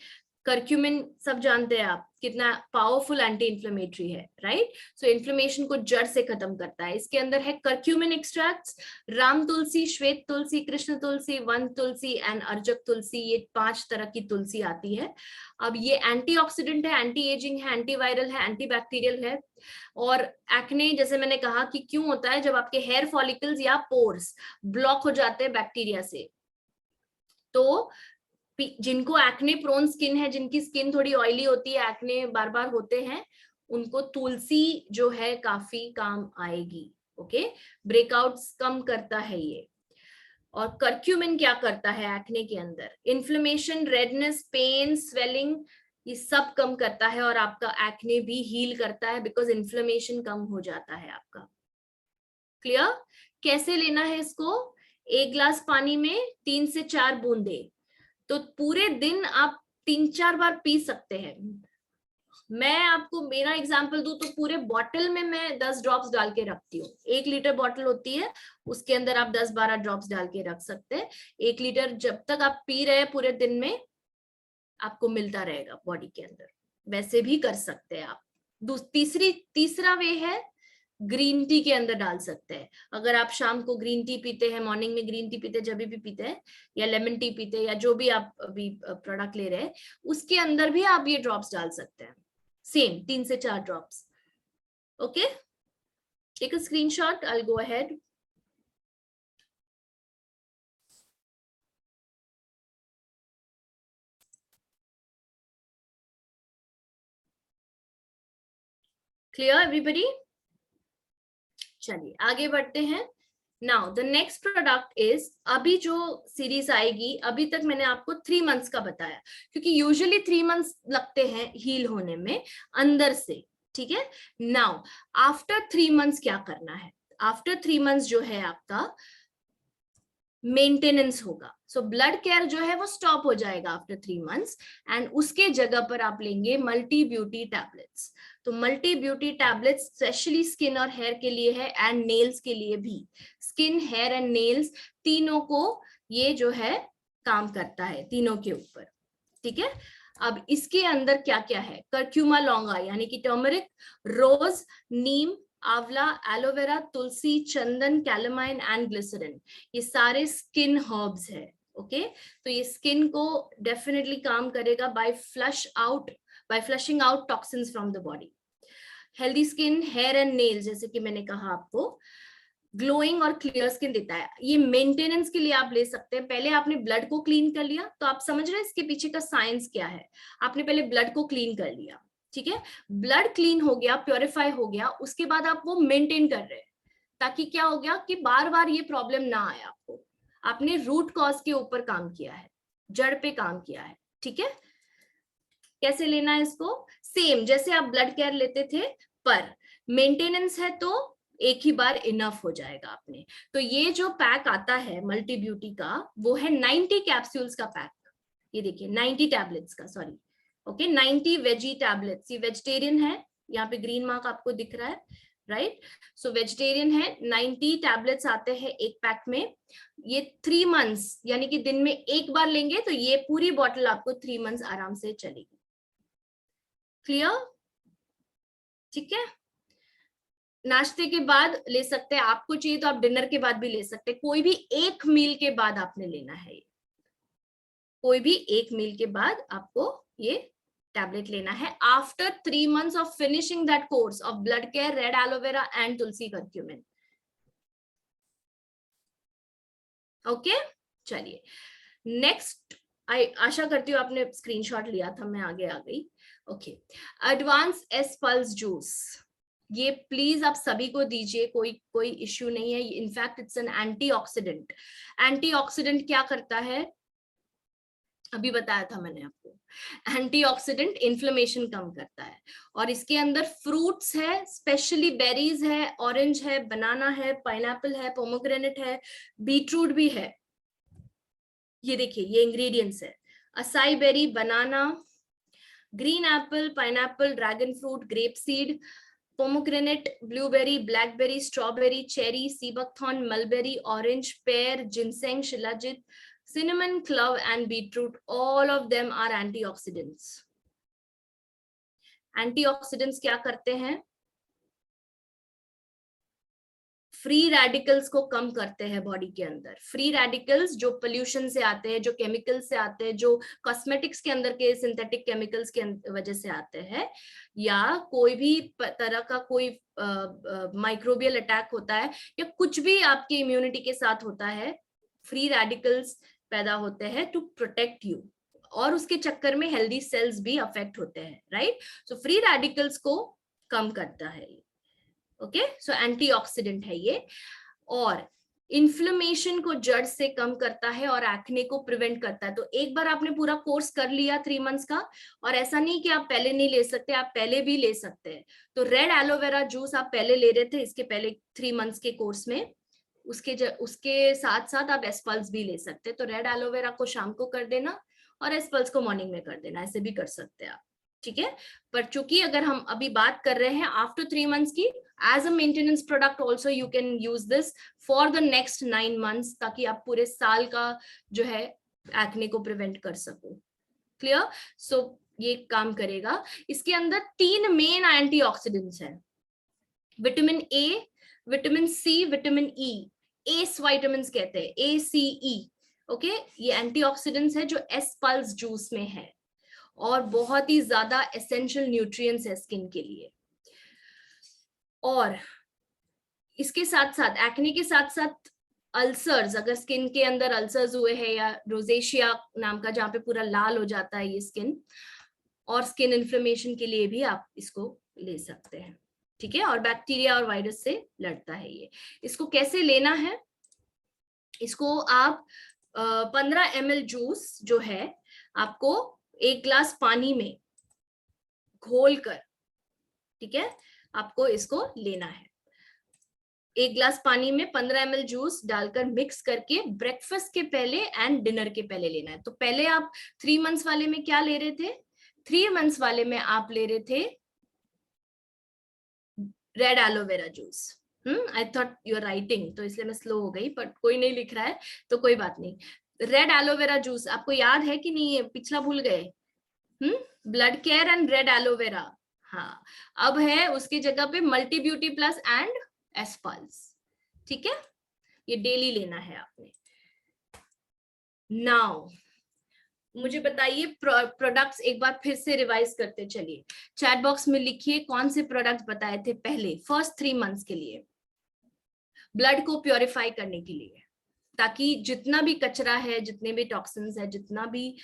करक्यूमिन सब जानते हैं आप कितना पावरफुल एंटी इन्फ्लेमेटरी है, राइट? सो इन्फ्लेमेशन को जड़ से खत्म करता है। इसके अंदर है करक्यूमिन एक्सट्रैक्ट्स, राम तुलसी, श्वेत तुलसी, कृष्ण तुलसी, वन तुलसी एंड अर्जक तुलसी, ये 5 तरह की तुलसी आती है। अब ये एंटीऑक्सीडेंट है, एंटी एजिंग है, एंटीवायरल है, एंटीबैक्टीरियल है। और एक्ने, जैसे मैंने कहा कि क्यों होता है, जब आपके हेयर फॉलिकल्स या पोर्स ब्लॉक हो जाते हैं बैक्टीरिया से, तो जिनको एक्ने प्रोन स्किन है, जिनकी स्किन थोड़ी ऑयली होती है, एक्ने बार बार होते हैं, उनको तुलसी जो है काफी काम आएगी। ओके, ब्रेकआउट्स कम करता है ये। और करक्यूमिन क्या करता है एक्ने के अंदर? इन्फ्लेमेशन, रेडनेस, पेन, स्वेलिंग, ये सब कम करता है, और आपका एक्ने भी हील करता है, बिकॉज इन्फ्लेमेशन कम हो जाता है आपका। क्लियर? कैसे लेना है इसको? 1 गिलास पानी में 3 से 4 बूंदे, तो पूरे दिन आप 3-4 बार पी सकते हैं। मैं आपको मेरा एग्जांपल दूं तो पूरे बॉटल में मैं 10 ड्रॉप्स डाल के रखती हूँ। 1 लीटर बॉटल होती है, उसके अंदर आप 10-12 ड्रॉप्स डाल के रख सकते हैं। 1 लीटर जब तक आप पी रहे हैं पूरे दिन में, आपको मिलता रहेगा बॉडी के अंदर। वैसे भी कर सकते हैं आप। तीसरा वे है ग्रीन टी के अंदर डाल सकते हैं। अगर आप शाम को ग्रीन टी पीते हैं, मॉर्निंग में ग्रीन टी पीते हैं, जब भी पीते हैं, या लेमन टी पीते हैं, या जो भी आप अभी प्रोडक्ट ले रहे हैं, उसके अंदर भी आप ये ड्रॉप्स डाल सकते हैं, सेम 3 से 4 drops. Okay, take a screenshot, I will go ahead. Clear everybody? चलिए आगे बढ़ते हैं। Now the next product is, अभी जो सीरीज आएगी, अभी तक मैंने आपको 3 मंथ्स का बताया, क्योंकि यूजुअली 3 मंथ्स लगते हैं हील होने में अंदर से, ठीक है। नाउ आफ्टर 3 मंथ्स क्या करना है? आफ्टर 3 मंथ्स जो है आपका मेंटेनेंस होगा। सो ब्लड केयर जो है वो स्टॉप हो जाएगा आफ्टर 3 मंथ्स, एंड उसके जगह पर आप लेंगे मल्टी ब्यूटी टैबलेट्स। तो multi beauty tablets specially skin और हेयर के लिए है, एंड नेल्स के लिए भी। स्किन, हेयर एंड नेल्स तीनों को ये जो है काम करता है, तीनों के ऊपर, ठीक है। अब इसके अंदर क्या क्या है? करक्यूमा लॉन्गा यानी कि turmeric, rose, neem, amla, aloe vera, tulsi, chandan, calamine and glycerine, ये सारे स्किन हर्ब्स है। ओके, तो ये स्किन को डेफिनेटली काम करेगा by flushing out toxins from the body. Healthy skin, hair and nails, जैसे कि मैंने कहा आपको, ग्लोइंग और क्लियर स्किन देता है। ये मेंटेनेंस के लिए आप ले सकते हैं। पहले आपने ब्लड को क्लीन कर लिया, तो आप समझ रहे हैं इसके पीछे का साइंस क्या है। आपने पहले ब्लड को क्लीन कर लिया, ठीक है, ब्लड क्लीन हो गया, प्योरीफाई हो गया, उसके बाद आप वो मेंटेन कर रहे हैं, ताकि क्या हो गया कि बार बार ये प्रॉब्लम ना आए आपको। आपने रूट कॉज के ऊपर काम किया है, जड़ पे काम किया है, ठीक है। कैसे लेना है इसको? सेम जैसे आप ब्लड केयर लेते थे, पर मेंटेनेंस है तो एक ही बार इनफ हो जाएगा आपने। तो ये जो पैक आता है मल्टी ब्यूटी का, वो है 90 कैप्सूल्स का पैक। ये देखिए 90 टैबलेट्स का, सॉरी, ओके, 90 वेजी टैबलेट्स। ये वेजिटेरियन है, यहाँ पे ग्रीन मार्क आपको दिख रहा है, राइट। सो वेजिटेरियन है, 90 टैबलेट्स आते हैं एक पैक में। ये 3 मंथ्स यानी कि दिन में एक बार लेंगे तो ये पूरी बॉटल आपको 3 मंथ्स आराम से चलेगी। क्लियर? ठीक है। नाश्ते के बाद ले सकते हैं, आपको चाहिए तो आप डिनर के बाद भी ले सकते हैं, कोई भी एक मील के बाद आपने लेना है। कोई भी एक मील के बाद आपको ये टैबलेट लेना है after 3 months of finishing that course of blood care, red aloe vera and Tulsi curcumin. Okay, चलिए नेक्स्ट। आशा करती हूँ आपने स्क्रीनशॉट लिया था, मैं आगे आ गई। ओके, एडवांस एस्पल्स जूस, ये प्लीज आप सभी को दीजिए, कोई इश्यू नहीं है। In fact it's an antioxidant. Antioxidant क्या करता है? अभी बताया था मैंने आपको। एंटीऑक्सीडेंट इन्फ्लेमेशन कम करता है, और इसके अंदर फ्रूट्स है, स्पेशली बेरीज है, ऑरेंज है, बनाना है, पाइनएप्पल है, पोमोग्रेनेट है, बीटरूट भी है। ये देखिए ये इंग्रेडिएंट्स है, acai berry, banana, green apple, pineapple, dragon fruit, grape seed, pomegranate, blueberry, blackberry, strawberry, cherry, seabuckthorn, mulberry, orange, pear, ginseng, shilajit, cinnamon, clove and beetroot, all of them are antioxidants. Antioxidants क्या करते हैं? Free radicals को कम करते हैं body के अंदर। Free radicals जो pollution से आते हैं, जो केमिकल से आते हैं, जो कॉस्मेटिक्स के अंदर के सिंथेटिक केमिकल्स के वजह से आते हैं, या कोई भी तरह का कोई माइक्रोबियल अटैक होता है, या कुछ भी आपकी इम्यूनिटी के साथ होता है, फ्री रेडिकल्स पैदा होते हैं टू प्रोटेक्ट यू, और उसके चक्कर में हेल्दी सेल्स भी अफेक्ट होते हैं, राइट। सो फ्री रेडिकल्स को कम करता है। ओके, सो एंटीऑक्सीडेंट है ये, और इन्फ्लेमेशन को जड़ से कम करता है, और एक्ने को प्रिवेंट करता है। तो एक बार आपने पूरा कोर्स कर लिया 3 मंथ्स का, और ऐसा नहीं कि आप पहले नहीं ले सकते, आप पहले भी ले सकते हैं। तो रेड एलोवेरा जूस आप पहले ले रहे थे इसके पहले 3 मंथ्स के कोर्स में, उसके साथ साथ आप एस्पल्स भी ले सकते हैं। तो रेड एलोवेरा को शाम को कर देना और एस्पल्स को मॉर्निंग में कर देना, ऐसे भी कर सकते हैं आप, ठीक है। पर चूंकि अगर हम अभी बात कर रहे हैं आफ्टर 3 मंथ्स की, as a maintenance product also you can use this for the next 9 months, ताकि आप पूरे साल का जो है एक्ने को प्रिवेंट कर सको। क्लियर? सो ये काम करेगा। इसके अंदर 3 मेन एंटीऑक्सीडेंट्स हैं, vitamin A, vitamin C, vitamin E. ACE vitamin कहते हैं, ए सी ई। ओके, ये एंटीऑक्सीडेंट्स है जो एस पल्स जूस में है और बहुत ही ज्यादा एसेंशियल न्यूट्रिएंट्स है स्किन के लिए। और इसके साथ साथ एक्ने के साथ साथ अल्सर्स, अगर स्किन के अंदर अल्सर्स हुए हैं या रोजेशिया नाम का, जहाँ पे पूरा लाल हो जाता है ये स्किन, और स्किन इन्फ्लेमेशन के लिए भी आप इसको ले सकते हैं। ठीक है, और बैक्टीरिया और वायरस से लड़ता है ये। इसको कैसे लेना है? इसको आप 15 ml जूस जो है आपको 1 ग्लास पानी में घोलकर, ठीक है, आपको इसको लेना है। 1 ग्लास पानी में 15 ml जूस डालकर मिक्स करके ब्रेकफास्ट के पहले एंड डिनर के पहले लेना है। तो पहले आप 3 मंथ्स वाले में क्या ले रहे थे? 3 मंथ्स वाले में आप ले रहे थे red aloe vera juice. I thought you are writing, तो इसलिए मैं स्लो हो गई, बट कोई नहीं लिख रहा है तो कोई बात नहीं। रेड एलोवेरा जूस आपको याद है कि नहीं? पिछला भूल गए? Blood care and red aloe vera. हाँ, अब है उसकी जगह पे मल्टी ब्यूटी प्लस एंड एस्पल्स। ठीक है, ये डेली लेना है आपने। नाउ मुझे बताइए प्रोडक्ट्स एक बार फिर से रिवाइज करते चलिए। चैट बॉक्स में लिखिए कौन से प्रोडक्ट्स बताए थे पहले फर्स्ट 3 मंथ्स के लिए, ब्लड को प्योरीफाई करने के लिए, ताकि जितना भी कचरा है, जितने भी टॉक्सिन्स है, जितना भी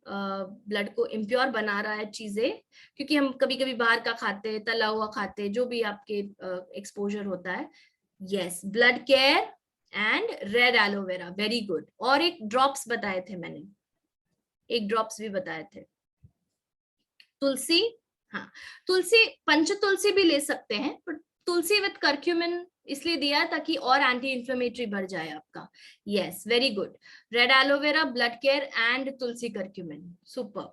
ब्लड को इम्प्योर बना रहा है चीजें, क्योंकि हम कभी कभी बाहर का खाते हैं, तला हुआ खाते हैं, जो भी आपके एक्सपोजर होता है। Yes, blood care and red aloe vera, very good. और एक ड्रॉप्स बताए थे मैंने, एक ड्रॉप्स भी बताए थे। तुलसी, हाँ तुलसी, पंच तुलसी भी ले सकते हैं, पर तुलसी विद कर्क्यूमिन इसलिए दिया ताकि और एंटी इंफ्लेमेटरी बढ़ जाए आपका। Yes, very good. Red aloe vera, blood care and tulsi curcumin, super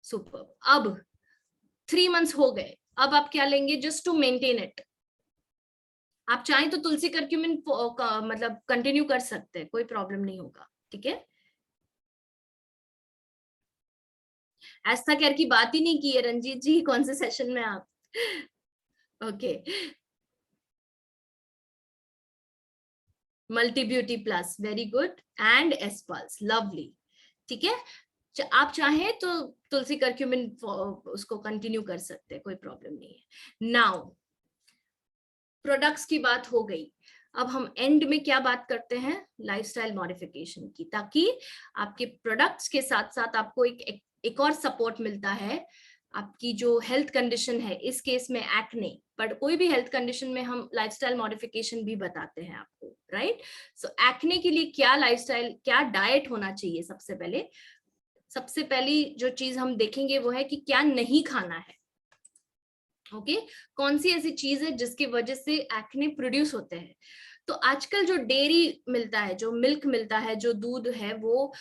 super. अब 3 मंथ्स हो गए, अब आप क्या लेंगे जस्ट टू मेंटेन इट? आप चाहें तो तुलसी कर्क्यूमिन मतलब कंटिन्यू कर सकते हैं, कोई प्रॉब्लम नहीं होगा। ठीक है, ऐसा केयर की बात ही नहीं की है रंजीत जी, कौन से सेशन में आप? Okay, multi beauty plus, very good, and एस्पल्स, लवली। ठीक है, आप चाहें तो तुलसी कर्क्यूमिन उसको कंटिन्यू कर सकते हैं, कोई प्रॉब्लम नहीं है। नाउ प्रोडक्ट्स की बात हो गई, अब हम एंड में क्या बात करते हैं? लाइफस्टाइल मॉडिफिकेशन की, ताकि आपके प्रोडक्ट्स के साथ साथ आपको एक और सपोर्ट मिलता है। आपकी जो हेल्थ कंडीशन है, इस केस में एक्ने, पर कोई भी हेल्थ कंडीशन में हम लाइफस्टाइल मॉडिफिकेशन भी बताते हैं आपको, राइट? सो एक्ने के लिए क्या लाइफस्टाइल, क्या डाइट होना चाहिए? सबसे पहली जो चीज हम देखेंगे वो है कि क्या नहीं खाना है। ओके, कौन सी ऐसी चीज है जिसकी वजह से एक्ने प्रोड्यूस होते हैं? तो आजकल जो डेयरी मिलता है, जो मिल्क मिलता है, जो दूध है, वो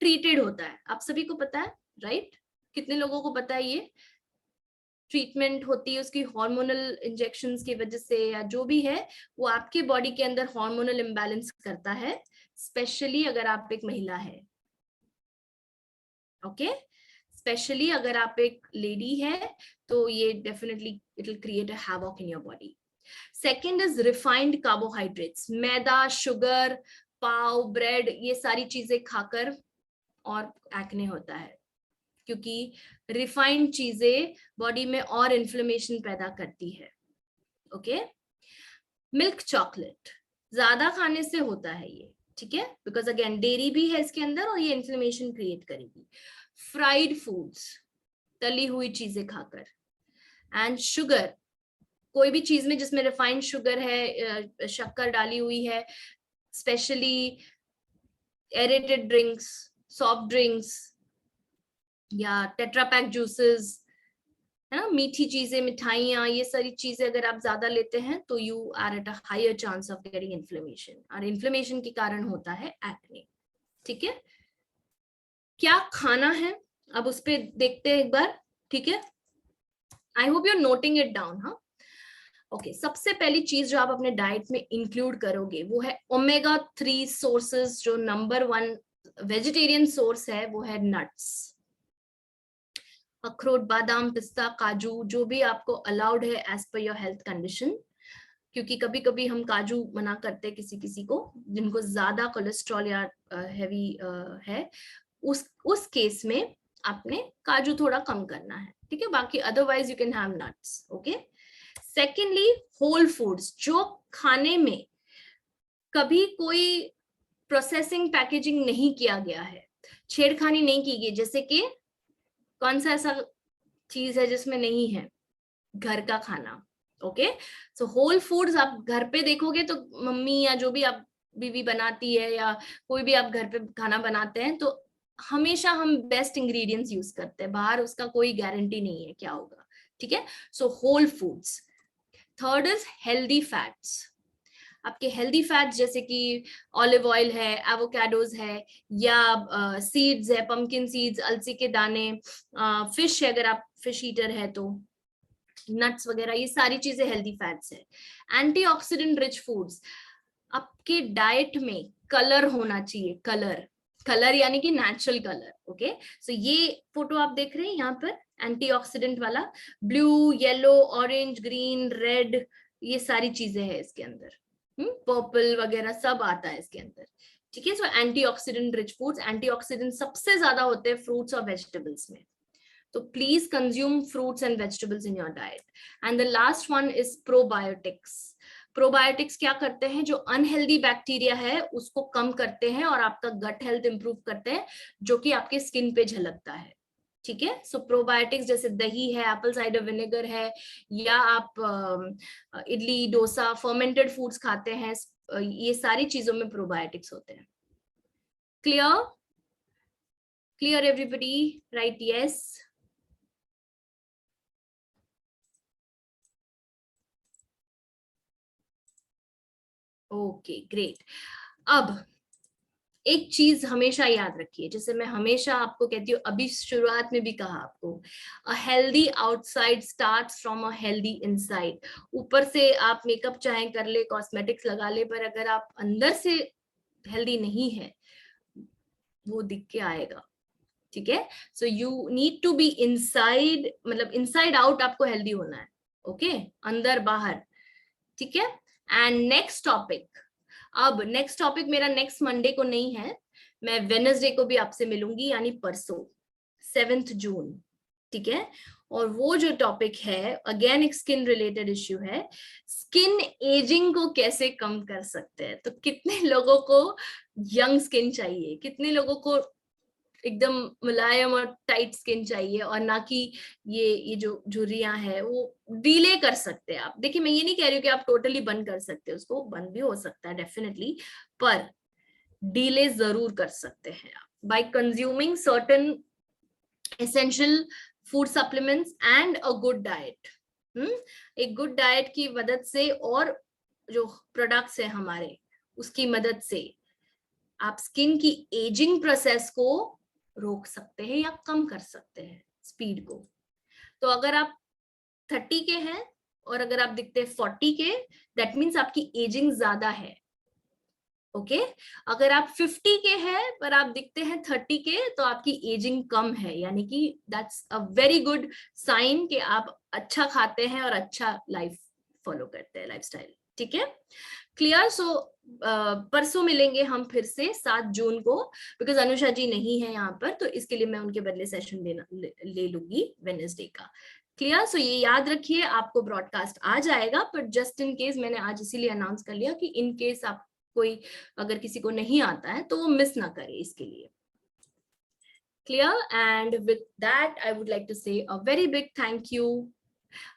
ट्रीटेड होता है, आप सभी को पता है, राइट? कितने लोगों को पता है ये ट्रीटमेंट होती है उसकी हार्मोनल इंजेक्शंस की वजह से, या जो भी है वो आपके बॉडी के अंदर हार्मोनल इम्बैलेंस करता है, स्पेशली अगर आप एक महिला है। ओके, स्पेशली अगर आप एक लेडी है तो ये definitely it will create a havoc in your body. Second is refined carbohydrates, maida, sugar, pav, bread, ये सारी चीजें खाकर और एक्ने होता है, क्योंकि रिफाइंड चीजें बॉडी में और इन्फ्लेमेशन पैदा करती है। ओके, मिल्क चॉकलेट ज्यादा खाने से होता है ये, ठीक है, बिकॉज अगेन डेयरी भी है इसके अंदर और ये इन्फ्लेमेशन क्रिएट करेगी। फ्राइड फूड्स, तली हुई चीजें खाकर, एंड शुगर, कोई भी चीज में जिसमें रिफाइंड शुगर है, शक्कर डाली हुई है, specially aerated drinks, soft drinks या टेट्रापैक जूसेस, है ना, मीठी चीजें, मिठाइयाँ, ये सारी चीजें अगर आप ज्यादा लेते हैं तो you are at a higher chance of getting inflammation, और इन्फ्लेमेशन के कारण होता है एक्ने। ठीक है, क्या खाना है अब उस पर देखते हैं एक बार। ठीक है, I hope you are noting it down. हाँ, ओके, सबसे पहली चीज जो आप अपने डाइट में इंक्लूड करोगे वो है ओमेगा 3 सोर्सेज, जो नंबर 1 वेजिटेरियन सोर्स है वो है नट्स, अखरोट, बादाम, पिस्ता, काजू, जो भी आपको अलाउड है as per your health condition. क्योंकि कभी कभी हम काजू मना करते हैं किसी किसी को जिनको ज्यादा कोलेस्ट्रॉल या हैवी है, उस केस में आपने काजू थोड़ा कम करना है, ठीक है। बाकी otherwise you can have nuts, okay. Secondly, whole foods, जो खाने में कभी कोई प्रोसेसिंग पैकेजिंग नहीं किया गया है, छेड़खानी नहीं की गई, जैसे कि कौन सा ऐसा चीज है जिसमें नहीं है, घर का खाना, ओके। सो होल फूड्स आप घर पे देखोगे तो मम्मी या जो भी आप बीवी बनाती है या कोई भी आप घर पे खाना बनाते हैं तो हमेशा हम बेस्ट इंग्रेडिएंट्स यूज करते हैं, बाहर उसका कोई गारंटी नहीं है क्या होगा, ठीक है। So whole foods. Third is healthy fats. आपके हेल्दी फैट्स जैसे कि ऑलिव ऑयल है, एवोकाडोज है, या सीड्स है, पंपकिन सीड्स, अलसी के दाने, फिश है अगर आप फिश ईटर है तो, नट्स वगैरह, ये सारी चीजें हेल्दी फैट्स है। एंटीऑक्सीडेंट रिच फूड्स, आपके डाइट में कलर होना चाहिए, कलर, कलर यानी कि नेचुरल कलर, ओके। सो ये फोटो आप देख रहे हैं यहाँ पर एंटीऑक्सीडेंट वाला, blue, yellow, orange, green, red, ये सारी चीजें हैं इसके अंदर, पर्पल वगैरह सब आता है इसके अंदर, ठीक है। सो एंटीऑक्सीडेंट रिच फूड्स, एंटीऑक्सीडेंट सबसे ज्यादा होते हैं फ्रूट्स और वेजिटेबल्स में, तो please consume fruits and vegetables in your diet. And the last one is probiotics. Probiotics क्या करते हैं, जो अनहेल्दी बैक्टीरिया है उसको कम करते हैं और आपका गट हेल्थ इंप्रूव करते हैं, जो कि आपके स्किन पे झलकता है, ठीक है। सो प्रोबायोटिक्स जैसे दही है, एप्पल साइडर विनेगर है, या आप इडली डोसा फर्मेंटेड फूड्स खाते हैं, ये सारी चीजों में प्रोबायोटिक्स होते हैं। Clear? Clear everybody? Right, yes. Okay, great. अब एक चीज हमेशा याद रखिए, जैसे मैं हमेशा आपको कहती हूँ, अभी शुरुआत में भी कहा आपको, a healthy outside starts from a healthy inside. ऊपर से आप मेकअप चाहे कर ले, कॉस्मेटिक्स लगा ले, पर अगर आप अंदर से हेल्दी नहीं है वो दिख के आएगा, ठीक है। So you need to be inside, मतलब इनसाइड आउट आपको हेल्दी होना है, ओके, अंदर बाहर, ठीक है। एंड नेक्स्ट टॉपिक, अब नेक्स्ट टॉपिक मेरा नेक्स्ट मंडे को नहीं है, मैं वेनसडे को भी आपसे मिलूंगी, यानी परसों 7 जून, ठीक है। और वो जो टॉपिक है अगेन एक स्किन रिलेटेड इश्यू है, स्किन एजिंग को कैसे कम कर सकते हैं। तो कितने लोगों को यंग स्किन चाहिए, कितने लोगों को एकदम मुलायम और टाइट स्किन चाहिए, और ना कि ये जो झुर्रियां है वो डिले कर सकते हैं आप। देखिए मैं ये नहीं कह रही हूँ कि आप टोटली बंद कर सकते हैं उसको, बंद भी हो सकता है डेफिनेटली, पर डिले जरूर कर सकते हैं आप bye consuming certain essential food supplements and a good diet. एक गुड डाइट की मदद से और जो प्रोडक्ट्स है हमारे उसकी मदद से आप स्किन की एजिंग प्रोसेस को रोक सकते हैं या कम कर सकते हैं स्पीड को। तो अगर आप 30 के हैं और अगर आप दिखते हैं 40 के, दैट मीन्स आपकी एजिंग ज्यादा है, ओके। अगर आप 50 के हैं पर आप दिखते हैं 30 के, तो आपकी एजिंग कम है, यानी कि that's a very good sign कि आप अच्छा खाते हैं और अच्छा लाइफ फॉलो करते हैं, लाइफस्टाइल, ठीक है। क्लियर? सो परसों मिलेंगे हम फिर से 7 जून को, बिकॉज अनुषा जी नहीं है यहाँ पर, तो इसके लिए मैं उनके बदले सेशन ले लूंगी वेडनेसडे का। क्लियर? सो ये याद रखिए, आपको ब्रॉडकास्ट आ जाएगा, पर जस्ट इन केस मैंने आज इसीलिए अनाउंस कर लिया कि इन केस आप कोई अगर किसी को नहीं आता है तो वो मिस ना करे इसके लिए। Clear? And with that I would like to say a very big thank you.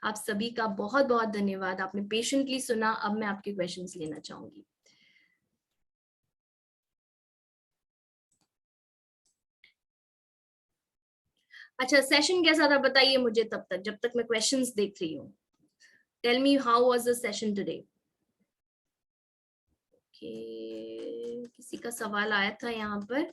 आप सभी का बहुत बहुत धन्यवाद, आपने पेशेंटली सुना। अब मैं आपके क्वेश्चंस लेना चाहूंगी। अच्छा, सेशन कैसा था बताइए मुझे तब तक, जब तक मैं क्वेश्चंस देख रही हूँ। Tell me how was the session today. किसी का सवाल आया था यहाँ पर?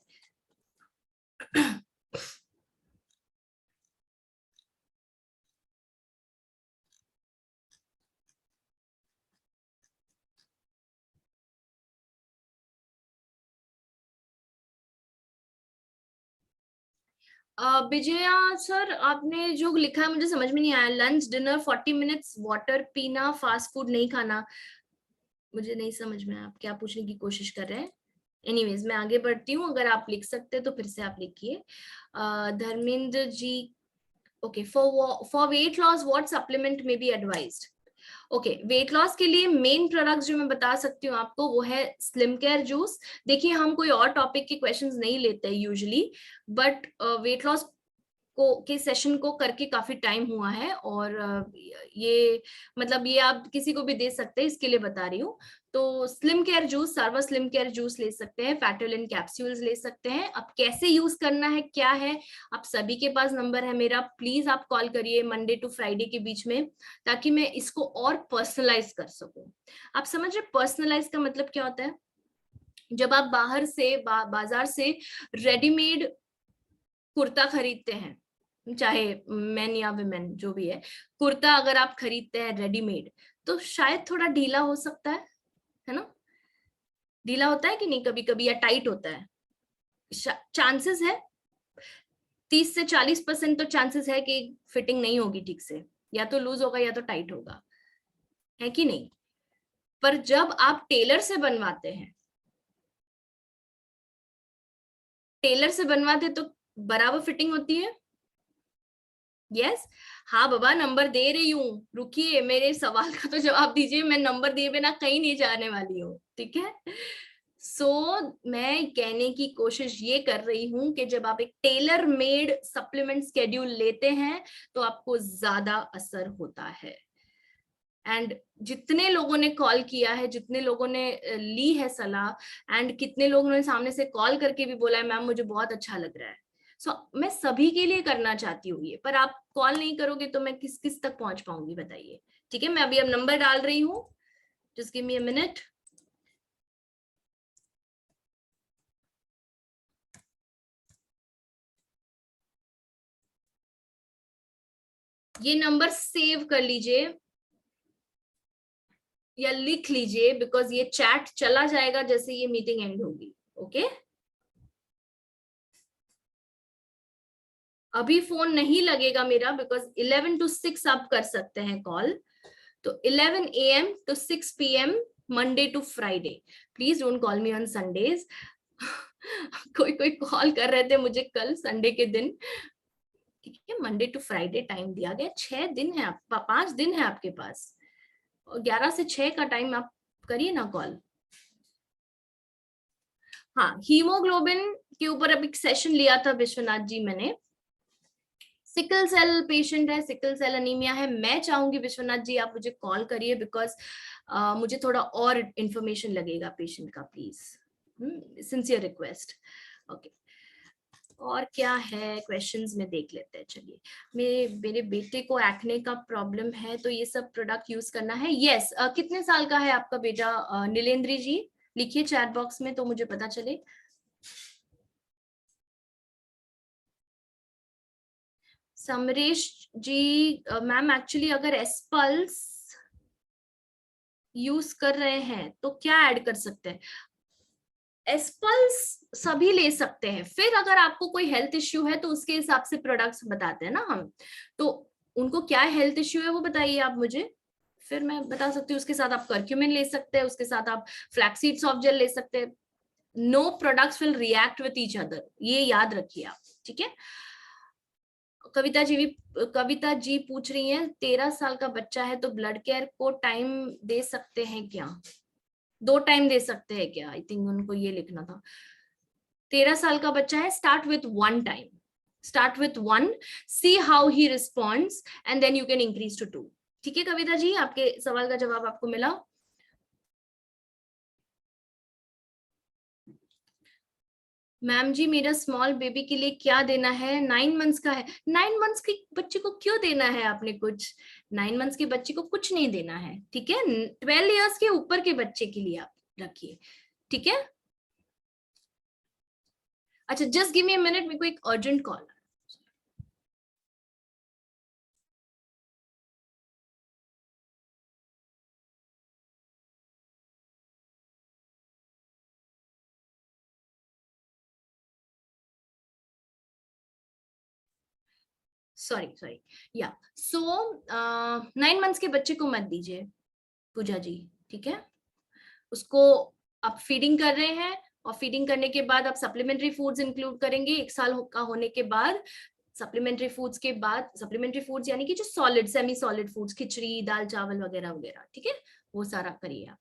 विजया सर, आपने जो लिखा है मुझे समझ में नहीं आया। लंच डिनर 40 मिनट्स, वाटर पीना, फास्ट फूड नहीं खाना। मुझे नहीं समझ में आया आप क्या पूछने की कोशिश कर रहे हैं। एनीवेज मैं आगे बढ़ती हूँ, अगर आप लिख सकते हैं तो फिर से आप लिखिए। Dharmendra ji, okay, for weight loss what supplement may be advised. Okay, weight loss के लिए मेन प्रोडक्ट्स जो मैं बता सकती हूँ आपको वो है स्लिम केयर जूस। देखिए हम कोई और टॉपिक के क्वेश्चंस नहीं लेते यूजुअली, बट वेट लॉस को के सेशन को करके काफी टाइम हुआ है, और ये मतलब ये आप किसी को भी दे सकते हैं, इसके लिए बता रही हूँ। तो slim care juice, Sarva slim care juice ले सकते हैं, फैटोलिन कैप्सूल्स ले सकते हैं। अब कैसे यूज करना है क्या है, आप सभी के पास नंबर है मेरा, प्लीज आप कॉल करिए मंडे टू फ्राइडे के बीच में, ताकि मैं इसको और पर्सनलाइज कर सकूं। आप समझ रहे पर्सनलाइज का मतलब क्या होता है? जब आप बाहर से बाजार से रेडीमेड कुर्ता खरीदते हैं, चाहे मेन या विमेन जो भी है, कुर्ता अगर आप खरीदते हैं रेडीमेड, तो शायद थोड़ा ढीला हो सकता है ना? ढीला होता है कि नहीं कभी कभी, या टाइट होता है? चांसेस है 30 से 40% तो चांसेस है कि फिटिंग नहीं होगी ठीक से, या तो लूज होगा या तो टाइट होगा, है कि नहीं? पर जब आप टेलर से बनवाते हैं, टेलर से बनवाते तो बराबर फिटिंग होती है। यस। हाँ बाबा, नंबर दे रही हूँ, रुकिए, मेरे सवाल का तो जवाब दीजिए, मैं नंबर दिए बिना कहीं नहीं जाने वाली हूँ, ठीक है? सो मैं कहने की कोशिश ये कर रही हूँ कि जब आप एक टेलर मेड सप्लीमेंट स्केड्यूल लेते हैं तो आपको ज्यादा असर होता है। एंड जितने लोगों ने कॉल किया है, जितने लोगों ने ली है सलाह, एंड कितने लोगों ने सामने से कॉल करके भी बोला है मैम मुझे बहुत अच्छा लग रहा है। मैं सभी के लिए करना चाहती हूँ ये, पर आप कॉल नहीं करोगे तो मैं किस किस तक पहुंच पाऊंगी बताइए? ठीक है, मैं अभी अब नंबर डाल रही हूँ, just give me a minute. ये नंबर सेव कर लीजिए या लिख लीजिए, बिकॉज ये चैट चला जाएगा जैसे ये मीटिंग एंड होगी। ओके, अभी फोन नहीं लगेगा मेरा, बिकॉज 11 to 6 आप कर सकते हैं कॉल। तो 11 AM to 6 PM, Monday to Friday. Please don't call me on Sundays. कोई कोई कॉल कर रहे थे मुझे कल संडे के दिन। ठीक है, मंडे टू फ्राइडे टाइम दिया गया, 6 दिन है, 5 दिन है आपके पास, और 11 से 6 का टाइम आप करिए ना कॉल। हाँ, हीमोग्लोबिन के ऊपर अब एक सेशन लिया था विश्वनाथ जी मैंने। सिकल सेल पेशेंट है, सिकल सेल अनीमिया है। मैं चाहूंगी विश्वनाथ जी आप मुझे कॉल करिए, बिकॉज मुझे थोड़ा और इंफॉर्मेशन लगेगा पेशेंट का, प्लीज, सिंसियर रिक्वेस्ट। ओके, और क्या है क्वेश्चंस में देख लेते हैं, चलिए। मेरे बेटे को एक्ने का प्रॉब्लम है, तो ये सब प्रोडक्ट यूज करना है। यस, कितने साल का है आपका बेटा? नीलेंद्री जी लिखिए चैट बॉक्स में तो मुझे पता चले। समरेश जी, मैम एक्चुअली अगर एस्पल्स यूज कर रहे हैं तो क्या ऐड कर सकते हैं? एस्पल्स सभी ले सकते हैं, फिर अगर आपको कोई हेल्थ इश्यू है तो उसके हिसाब से प्रोडक्ट्स बताते हैं ना हम। तो उनको क्या हेल्थ इश्यू है वो बताइए आप मुझे, फिर मैं बता सकती हूँ। उसके साथ आप कर्क्यूमिन ले सकते हैं, उसके साथ आप फ्लैक्सीड सॉफ्ट जेल ले सकते हैं। No products will react with each other, ये याद रखिए आप, ठीक है? कविता जी पूछ रही हैं 13 साल का बच्चा है तो ब्लड केयर को टाइम दे सकते हैं क्या? 2 टाइम दे सकते हैं क्या, आई थिंक उनको ये लिखना था। 13 साल का बच्चा है, start with 1 time, start with 1, see how he responds, and then you can increase to 2। ठीक है कविता जी, आपके सवाल का जवाब आपको मिला? मैम जी मेरा स्मॉल बेबी के लिए क्या देना है? 9 मंथ्स का है। 9 मंथ्स के बच्चे को क्यों देना है आपने कुछ? 9 मंथ्स के बच्चे को कुछ नहीं देना है, ठीक है? 12 इयर्स के ऊपर के बच्चे के लिए आप रखिए, ठीक है? अच्छा, just give me a minute, मेरे को एक अर्जेंट कॉल। सॉरी या सो 9 मंथ्स के बच्चे को मत दीजिए पूजा जी, ठीक है। उसको आप फीडिंग कर रहे हैं और फीडिंग करने के बाद आप सप्लीमेंट्री फूड्स इंक्लूड करेंगे 1 साल का होने के बाद। सप्लीमेंट्री फूड्स के बाद, सप्लीमेंट्री फूड्स यानी कि जो सॉलिड सेमी सॉलिड फूड्स, खिचड़ी दाल चावल वगैरह वगैरह, ठीक है, वो सारा करिए आप।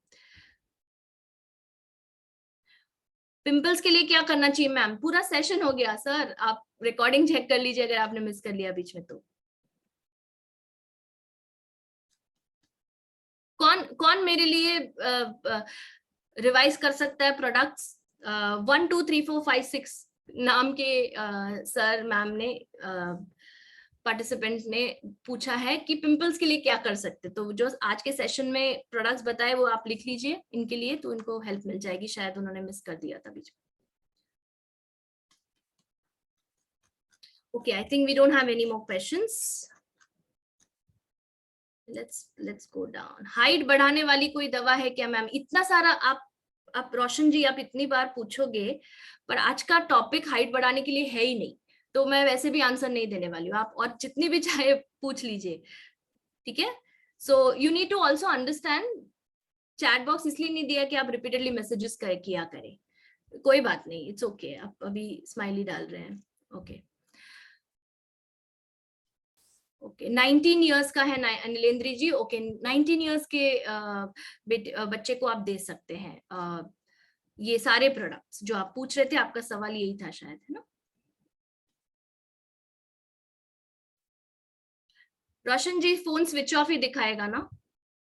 पिंपल्स के लिए क्या करना चाहिए मैम? पूरा सेशन हो गया सर, आप रिकॉर्डिंग चेक कर लीजिए अगर आपने मिस कर लिया बीच में तो। कौन कौन मेरे लिए रिवाइज कर सकता है प्रोडक्ट्स? 1 2 3 4 5 6 नाम के सर मैम ने पार्टिसिपेंट्स ने पूछा है कि पिंपल्स के लिए क्या कर सकते, तो जो आज के सेशन में प्रोडक्ट्स बताए वो आप लिख लीजिए इनके लिए, तो इनको हेल्प मिल जाएगी, शायद उन्होंने मिस कर दिया था बीच में। Okay, I think we don't have any more questions. Let's go down. Height बढ़ाने वाली कोई दवा है क्या मैम? इतना सारा आप रोशन जी आप इतनी बार पूछोगे, पर आज का टॉपिक हाइट बढ़ाने के लिए है ही नहीं, तो मैं वैसे भी आंसर नहीं देने वाली हूँ, आप और जितनी भी चाहे पूछ लीजिए, ठीक है। So you need to also understand, chat box इसलिए नहीं दिया कि आप रिपीटेडली मैसेजेस किया करें, कोई बात नहीं, इट्स ओके। आप अभी स्माइली डाल रहे हैं, ओके ओके 19 इयर्स का है अनिलेंद्री जी, ओके 19 इयर्स के बच्चे को आप दे सकते हैं ये सारे प्रोडक्ट्स जो आप पूछ रहे थे, आपका सवाल यही था शायद, है ना? Roshan ji phone switch off ही दिखाएगा ना?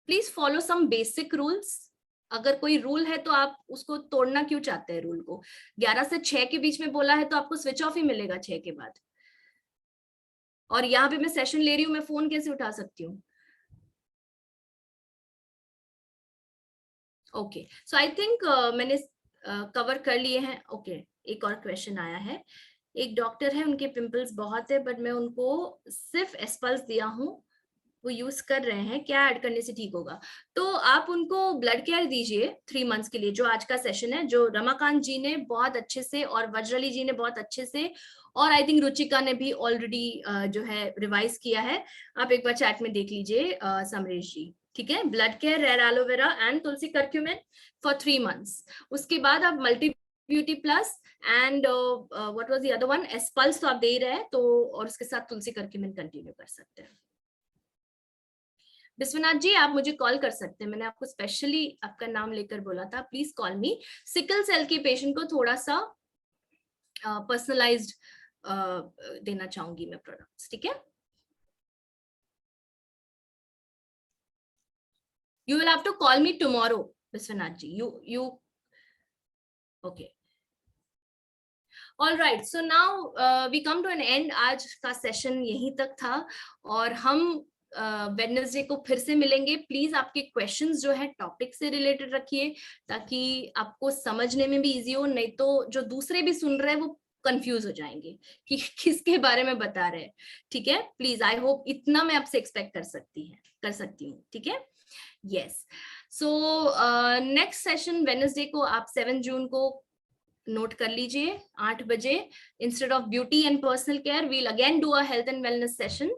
Please follow some basic rules. अगर कोई रूल है तो आप उसको तोड़ना क्यों चाहते हैं? रूल को 11 से 6 के बीच में बोला है तो आपको स्विच ऑफ ही मिलेगा 6 के बाद, और यहाँ पे मैं सेशन ले रही हूँ, मैं फोन कैसे उठा सकती हूँ? ओके सो आई थिंक मैंने कवर कर लिए हैं। ओके एक और क्वेश्चन आया है, एक डॉक्टर है उनके पिंपल्स बहुत है बट मैं उनको सिर्फ एस्पल्स दिया हूँ, वो यूज कर रहे हैं, क्या ऐड करने से ठीक होगा? तो आप उनको ब्लड केयर दीजिए 3 मंथ्स के लिए, जो आज का सेशन है, जो रमाकांत जी ने बहुत अच्छे से और वज्रली जी ने बहुत अच्छे से, और आई थिंक रुचिका ने भी ऑलरेडी जो है रिवाइज किया है, आप एक बार चैट में देख लीजिए समरेश जी, ठीक है। Blood care, rare aloe vera and tulsi curcumin for 3 months. उसके बाद आप multi beauty plus and what was the other one, एस्पल्स तो आप दे ही रहे हैं, तो और उसके साथ तुलसी कर्क्यूमिन कंटिन्यू कर सकते हैं। विश्वनाथ जी आप मुझे कॉल कर सकते हैं, मैंने आपको स्पेशली आपका नाम लेकर बोला था, please call me. Sickle cell के पेशेंट को थोड़ा सा पर्सनलाइज्ड देना चाहूंगी मैं प्रोडक्ट्स, ठीक है। You will have to call me tomorrow, Viswanath ji. You okay. All right. So now we come to an end. आज का सेशन यहीं तक था और हम वेडनेसडे को फिर से मिलेंगे। प्लीज आपके क्वेश्चंस जो है टॉपिक से रिलेटेड रखिए ताकि आपको समझने में भी इजी हो, नहीं तो जो दूसरे भी सुन रहे हैं वो कंफ्यूज हो जाएंगे कि किसके बारे में बता रहे हैं, ठीक है। प्लीज आई होप इतना मैं आपसे एक्सपेक्ट कर सकती हूँ, ठीक है। Yes so next session Wednesday को आप 7 जून को नोट कर लीजिए 8 बजे, instead of beauty and personal care we'll again do a health and wellness session,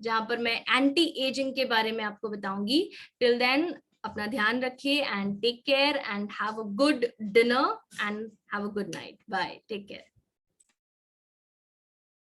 जहां पर मैं एंटी एजिंग के बारे में आपको बताऊंगी। टिल देन अपना ध्यान रखिए and take care and have a good dinner and have a good night. Bye, take care.